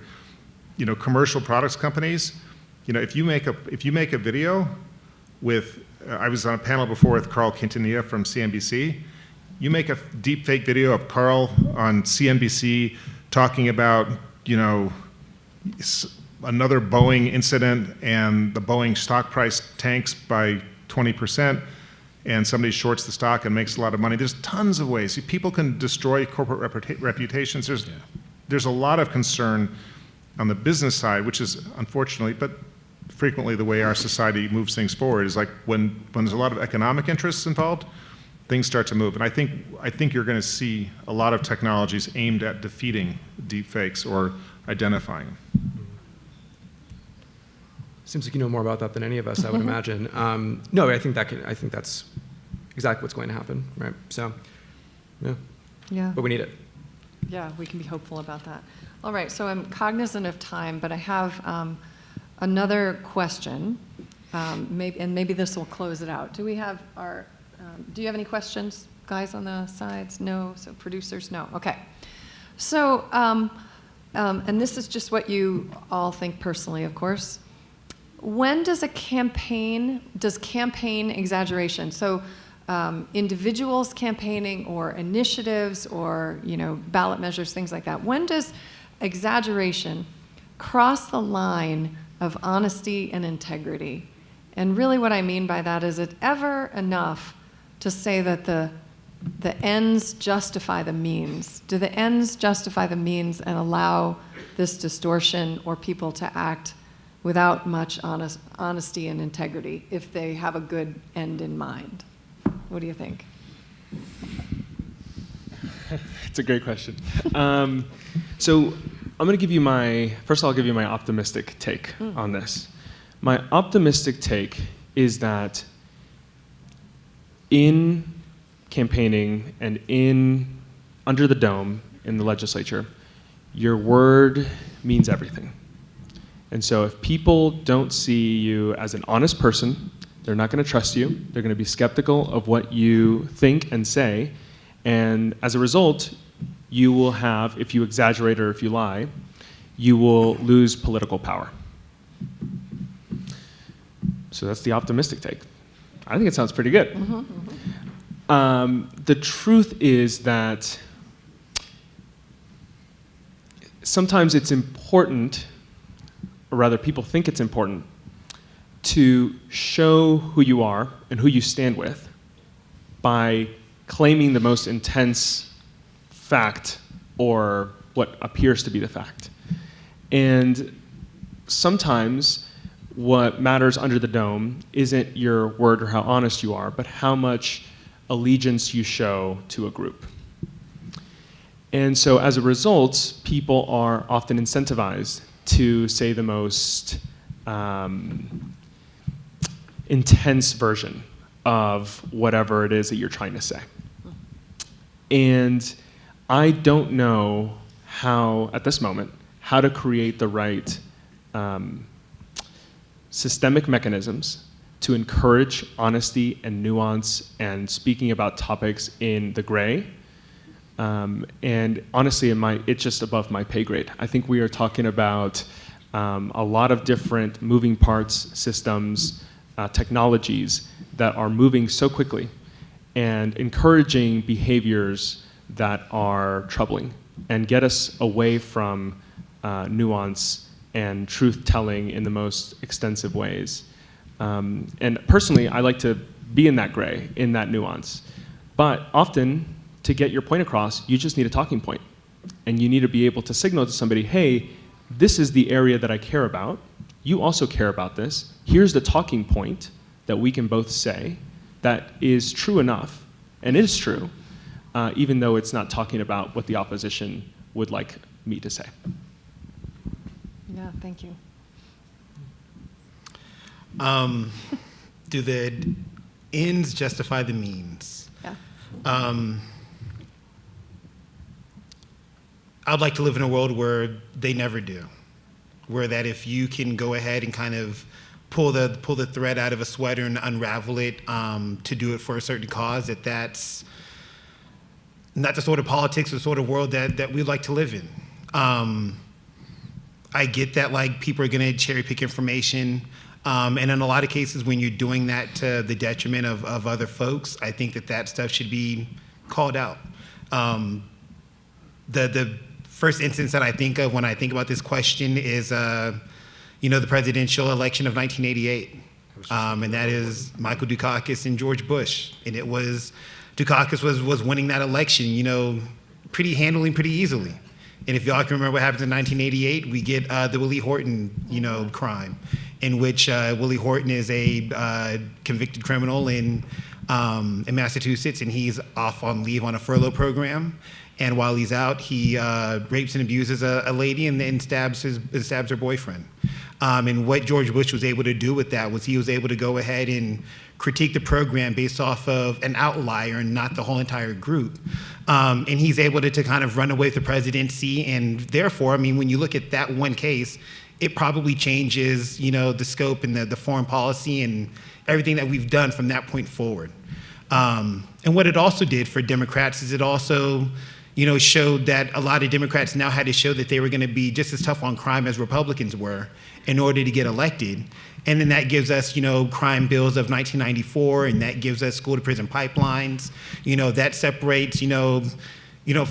Commercial products companies, if you make a video with, I was on a panel before with Carl Quintanilla from CNBC. You make a deep fake video of Carl on CNBC talking about, another Boeing incident, and the Boeing stock price tanks by 20%. And somebody shorts the stock and makes a lot of money. There's tons of ways. People can destroy corporate reputations. There's a lot of concern on the business side, which is unfortunately, but frequently the way our society moves things forward, is like when there's a lot of economic interests involved, things start to move. And I think you're going to see a lot of technologies aimed at defeating deepfakes or identifying them. Seems like you know more about that than any of us, I would imagine. No, I think that's exactly what's going to happen, right? So, yeah. But we need it. Yeah, we can be hopeful about that. All right, so I'm cognizant of time, but I have another question, maybe this will close it out. Do you have any questions, guys on the sides? No. So producers, no. Okay. So, and this is just what you all think personally, of course. When does campaign exaggeration, so individuals campaigning or initiatives or, ballot measures, things like that, when does exaggeration cross the line of honesty and integrity? And really what I mean by that is it ever enough to say that the ends justify the means? Do the ends justify the means and allow this distortion or people to act without much honesty and integrity if they have a good end in mind? What do you think? It's a great question. So I'm going to give you I'll give you my optimistic take on this. My optimistic take is that in campaigning and under the dome in the legislature, your word means everything. And so if people don't see you as an honest person, they're not going to trust you. They're going to be skeptical of what you think and say. And as a result, you will have, if you exaggerate or if you lie, you will lose political power. So that's the optimistic take. I think it sounds pretty good. The truth is that sometimes it's important, or rather people think it's important, to show who you are and who you stand with by claiming the most intense fact or what appears to be the fact. And sometimes what matters under the dome isn't your word or how honest you are, but how much allegiance you show to a group. And so as a result, people are often incentivized to say the most intense version of whatever it is that you're trying to say. And I don't know how, at this moment, how to create the right systemic mechanisms to encourage honesty and nuance and speaking about topics in the gray. And honestly, it's just above my pay grade. I think we are talking about a lot of different moving parts, systems, technologies that are moving so quickly and encouraging behaviors that are troubling and get us away from nuance and truth-telling in the most extensive ways. And personally, I like to be in that gray, in that nuance. But often, to get your point across, you just need a talking point. And you need to be able to signal to somebody, hey, this is the area that I care about. You also care about this. Here's the talking point that we can both say that is true enough, and it is true, even though it's not talking about what the opposition would like me to say. Yeah, thank you. Do the ends justify the means? Yeah. I'd like to live in a world where they never do, where that if you can go ahead and kind of pull the thread out of a sweater and unravel it to do it for a certain cause, that's not the sort of politics or sort of world that we'd like to live in. I get that like people are going to cherry pick information. And in a lot of cases, when you're doing that to the detriment of other folks, I think that stuff should be called out. The first instance that I think of when I think about this question is, the presidential election of 1988. And that is Michael Dukakis and George Bush. And it was, Dukakis was winning that election, pretty handily, pretty easily. And if y'all can remember what happened in 1988, we get the Willie Horton, crime, in which Willie Horton is a convicted criminal in Massachusetts, and he's off on leave on a furlough program. And while he's out, he rapes and abuses a lady and then stabs her boyfriend. And what George Bush was able to do with that was he was able to go ahead and critique the program based off of an outlier and not the whole entire group. And he's able to kind of run away with the presidency. And therefore, when you look at that one case, it probably changes, the scope and the foreign policy and everything that we've done from that point forward. And what it also did for Democrats is it also, showed that a lot of Democrats now had to show that they were going to be just as tough on crime as Republicans were in order to get elected. And then that gives us, crime bills of 1994, and that gives us school to prison pipelines. That separates,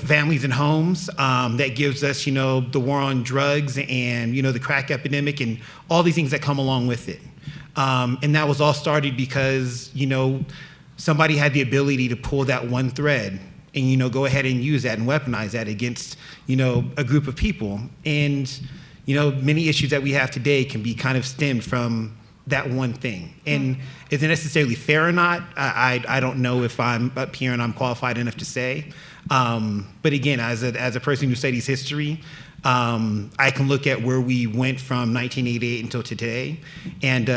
families and homes. That gives us, the war on drugs and, the crack epidemic and all these things that come along with it. And that was all started because, somebody had the ability to pull that one thread and, go ahead and use that and weaponize that against, a group of people. And, many issues that we have today can be kind of stemmed from that one thing. And is it necessarily fair or not? I don't know if I'm up here and I'm qualified enough to say. But again, as a person who studies history, I can look at where we went from 1988 until today and,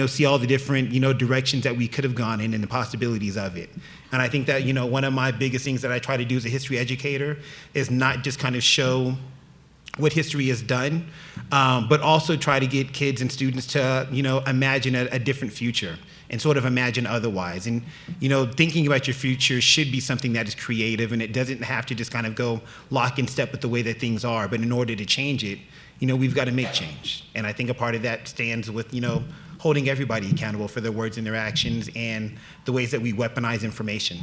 see all the different, directions that we could have gone in and the possibilities of it. And I think that, one of my biggest things that I try to do as a history educator is not just kind of show what history has done, but also try to get kids and students to, imagine a different future and sort of imagine otherwise. And, thinking about your future should be something that is creative, and it doesn't have to just kind of go lock in step with the way that things are. But in order to change it, we've got to make change. And I think a part of that stands with, holding everybody accountable for their words and their actions and the ways that we weaponize information.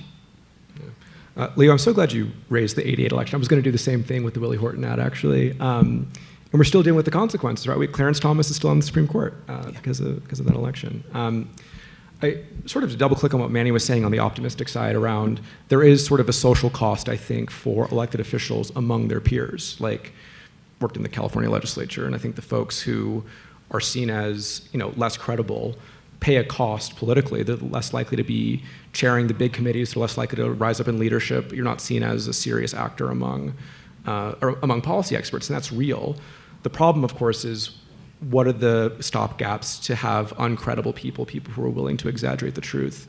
Leo, I'm so glad you raised the '88 election. I was going to do the same thing with the Willie Horton ad, actually. And we're still dealing with the consequences, right? Clarence Thomas is still on the Supreme Court because of that election. I sort of to double click on what Manny was saying on the optimistic side around there is sort of a social cost, I think, for elected officials among their peers. Like, worked in the California legislature, and I think the folks who are seen as less credible pay a cost politically. They're less likely to be chairing the big committees. They're less likely to rise up in leadership. You're not seen as a serious actor among policy experts, and that's real. The problem, of course, is what are the stopgaps to have uncredible people who are willing to exaggerate the truth,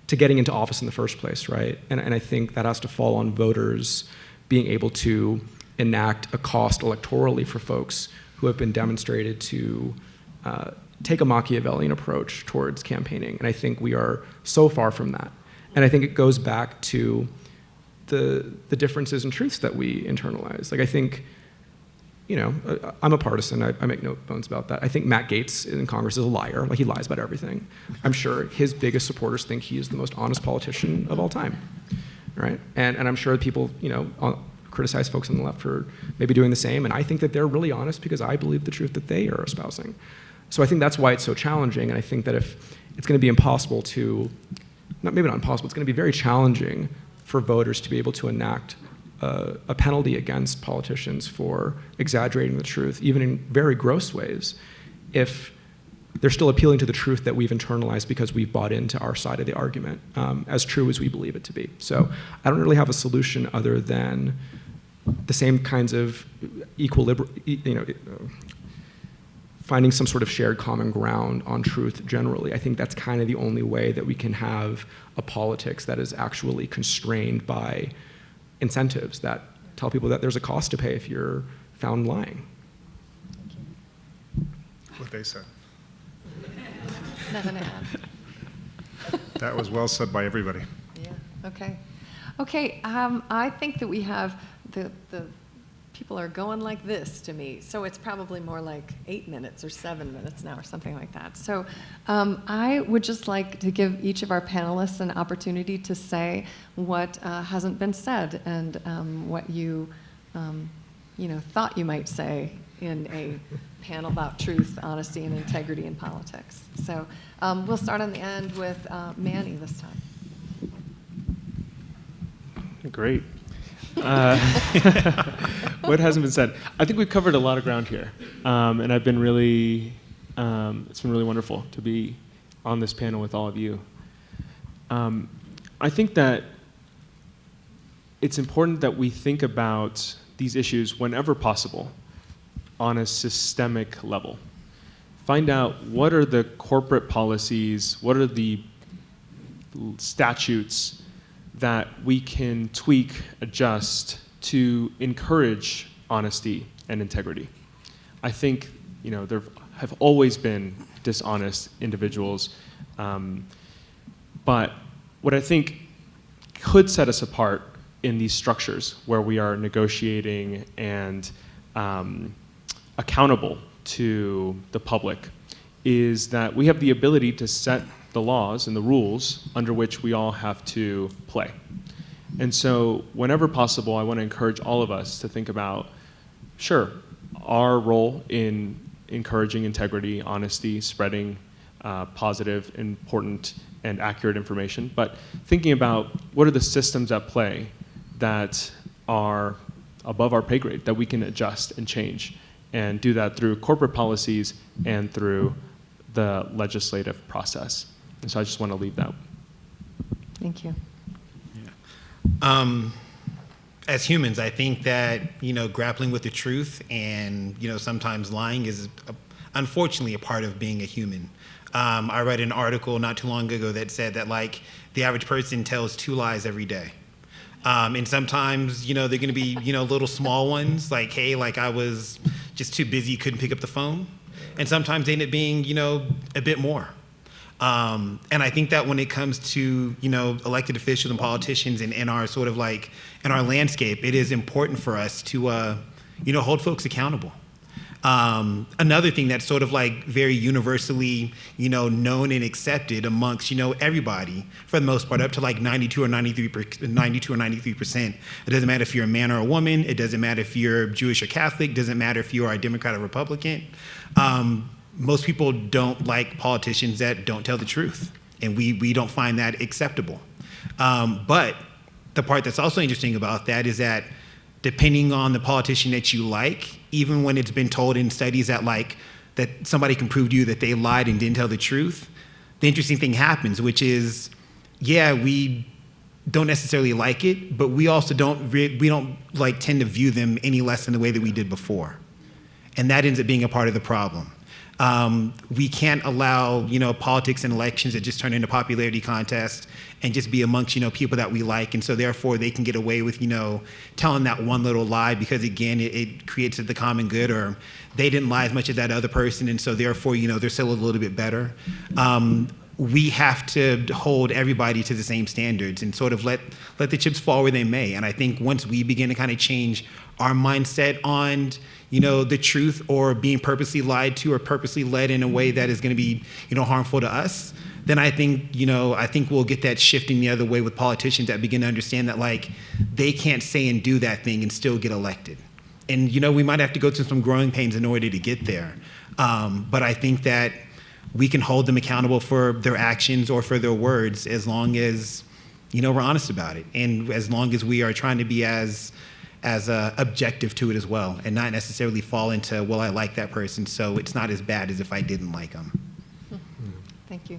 to getting into office in the first place, right? And I think that has to fall on voters being able to enact a cost electorally for folks who have been demonstrated to take a Machiavellian approach towards campaigning. And I think we are so far from that. And I think it goes back to the differences in truths that we internalize. Like, I think, I'm a partisan. I make no bones about that. I think Matt Gaetz in Congress is a liar. Like, he lies about everything. I'm sure his biggest supporters think he is the most honest politician of all time, right? And I'm sure people, criticize folks on the left for maybe doing the same. And I think that they're really honest because I believe the truth that they are espousing. So I think that's why it's so challenging. And I think that if it's going to be impossible to, maybe not impossible, it's going to be very challenging for voters to be able to enact a penalty against politicians for exaggerating the truth, even in very gross ways, if they're still appealing to the truth that we've internalized because we've bought into our side of the argument, as true as we believe it to be. So I don't really have a solution other than the same kinds of finding some sort of shared common ground on truth generally. I think that's kind of the only way that we can have a politics that is actually constrained by incentives that tell people that there's a cost to pay if you're found lying. What they said. Nothing to add. That was well said by everybody. Yeah, okay. Okay, I think that we have the people are going like this to me, so it's probably more like 8 minutes or 7 minutes now or something like that. So I would just like to give each of our panelists an opportunity to say what hasn't been said and what you thought you might say in a panel about truth, honesty, and integrity in politics. So we'll start on the end with Manny this time. Great. What hasn't been said? I think we've covered a lot of ground here, and I've been really, it's been really wonderful to be on this panel with all of you. I think that it's important that we think about these issues whenever possible on a systemic level. Find out what are the corporate policies, what are the statutes that we can tweak, adjust to encourage honesty and integrity. I think there have always been dishonest individuals, but what I think could set us apart in these structures where we are negotiating and accountable to the public is that we have the ability to set the laws and the rules under which we all have to play. And so whenever possible, I want to encourage all of us to think about, sure, our role in encouraging integrity, honesty, spreading positive, important, and accurate information, but thinking about what are the systems at play that are above our pay grade that we can adjust and change, and do that through corporate policies and through the legislative process. And so I just want to leave that. Thank you. As humans, I think that, grappling with the truth and, sometimes lying is unfortunately a part of being a human. I read an article not too long ago that said that, like, the average person tells 2 lies every day. And sometimes, they're going to be, little small ones, like, hey, like, I was just too busy, couldn't pick up the phone. And sometimes they end up being, a bit more. And I think that when it comes to, elected officials and politicians and our sort of like, in our landscape, it is important for us to, hold folks accountable. Another thing that's sort of like very universally, known and accepted amongst, everybody, for the most part, up to like 92 or 93%. It doesn't matter if you're a man or a woman. It doesn't matter if you're Jewish or Catholic. It doesn't matter if you are a Democrat or Republican. Most people don't like politicians that don't tell the truth, and we don't find that acceptable. But the part that's also interesting about that is that depending on the politician that you like, even when it's been told in studies that somebody can prove to you that they lied and didn't tell the truth, the interesting thing happens, which is, yeah, we don't necessarily like it, but we also don't tend to view them any less than the way that we did before. And that ends up being a part of the problem. We can't allow, politics and elections to just turn into popularity contests and just be amongst, people that we like. And so therefore they can get away with, telling that one little lie because, again, it creates the common good, or they didn't lie as much as that other person. And so therefore, they're still a little bit better. We have to hold everybody to the same standards and sort of let the chips fall where they may. And I think once we begin to kind of change our mindset on, the truth, or being purposely lied to or purposely led in a way that is going to be, harmful to us, then I think we'll get that shifting the other way with politicians that begin to understand that, like, they can't say and do that thing and still get elected. And, we might have to go through some growing pains in order to get there. But I think that we can hold them accountable for their actions or for their words as long as, we're honest about it. And as long as we are trying to be as objective to it as well, and not necessarily fall into, well, I like that person, so it's not as bad as if I didn't like them. Thank you.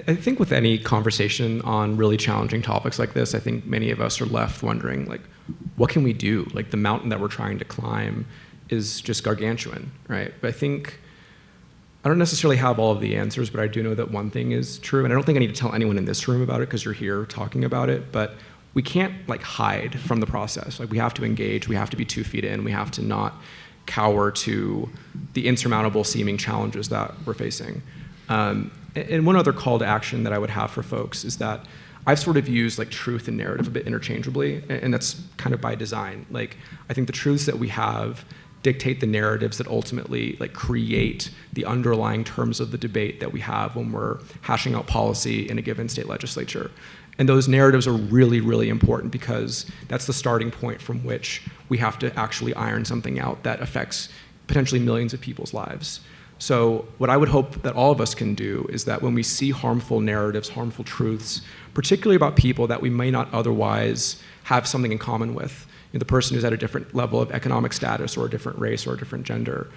I think with any conversation on really challenging topics like this, I think many of us are left wondering, like, what can we do? Like, the mountain that we're trying to climb is just gargantuan, right? But I think I don't necessarily have all of the answers, but I do know that one thing is true, and I don't think I need to tell anyone in this room about it because you're here talking about it, but we can't, like, hide from the process. Like, we have to engage, we have to be 2 feet in, we have to not cower to the insurmountable seeming challenges that we're facing. And one other call to action that I would have for folks is that I've sort of used, like, truth and narrative a bit interchangeably, and that's kind of by design. Like, I think the truths that we have dictate the narratives that ultimately, like, create the underlying terms of the debate that we have when we're hashing out policy in a given state legislature. And those narratives are really, really important because that's the starting point from which we have to actually iron something out that affects potentially millions of people's lives. So what I would hope that all of us can do is that when we see harmful narratives, harmful truths, particularly about people that we may not otherwise have something in common with, the person who's at a different level of economic status or a different race or a different gender,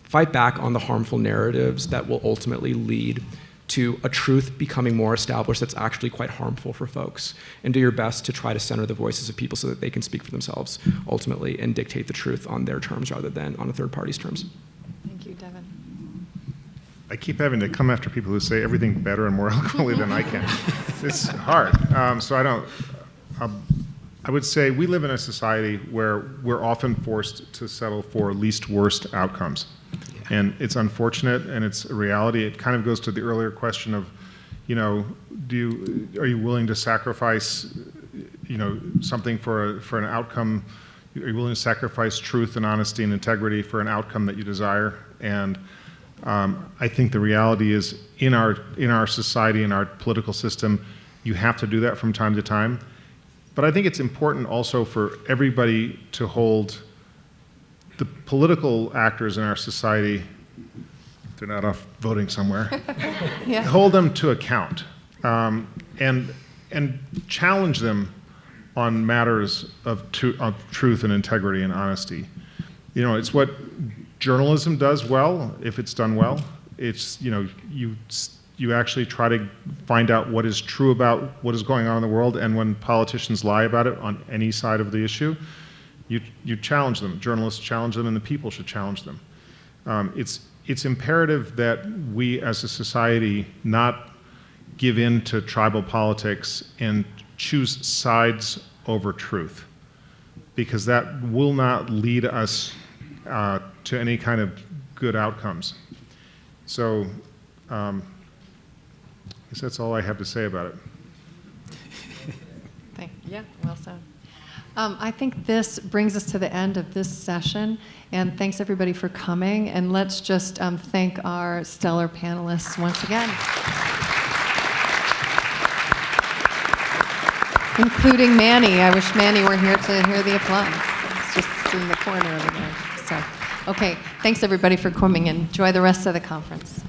fight back on the harmful narratives that will ultimately lead to a truth becoming more established that's actually quite harmful for folks, and do your best to try to center the voices of people so that they can speak for themselves ultimately and dictate the truth on their terms rather than on a third party's terms. Thank you, Devin. I keep having to come after people who say everything better and more eloquently than I can. It's hard. I would say we live in a society where we're often forced to settle for least worst outcomes. And it's unfortunate, and it's a reality. It kind of goes to the earlier question of, are you willing to sacrifice, something for an outcome. Are you willing to sacrifice truth and honesty and integrity for an outcome that you desire? And I think the reality is in our society, in our political system, you have to do that from time to time. But I think it's important also for everybody to hold the political actors in our society, they're not off voting somewhere, Yeah. hold them to account, and challenge them on matters of truth and integrity and honesty. It's what journalism does well if it's done well. It's you actually try to find out what is true about what is going on in the world, and when politicians lie about it on any side of the issue, you challenge them. Journalists challenge them, and the people should challenge them. It's imperative that we as a society not give in to tribal politics and choose sides over truth, because that will not lead us to any kind of good outcomes. So I guess that's all I have to say about it. Yeah, well said. I think this brings us to the end of this session, and thanks everybody for coming, and let's just thank our stellar panelists once again. Including Manny. I wish Manny were here to hear the applause. It's just in the corner over there. So, okay, thanks everybody for coming, and enjoy the rest of the conference.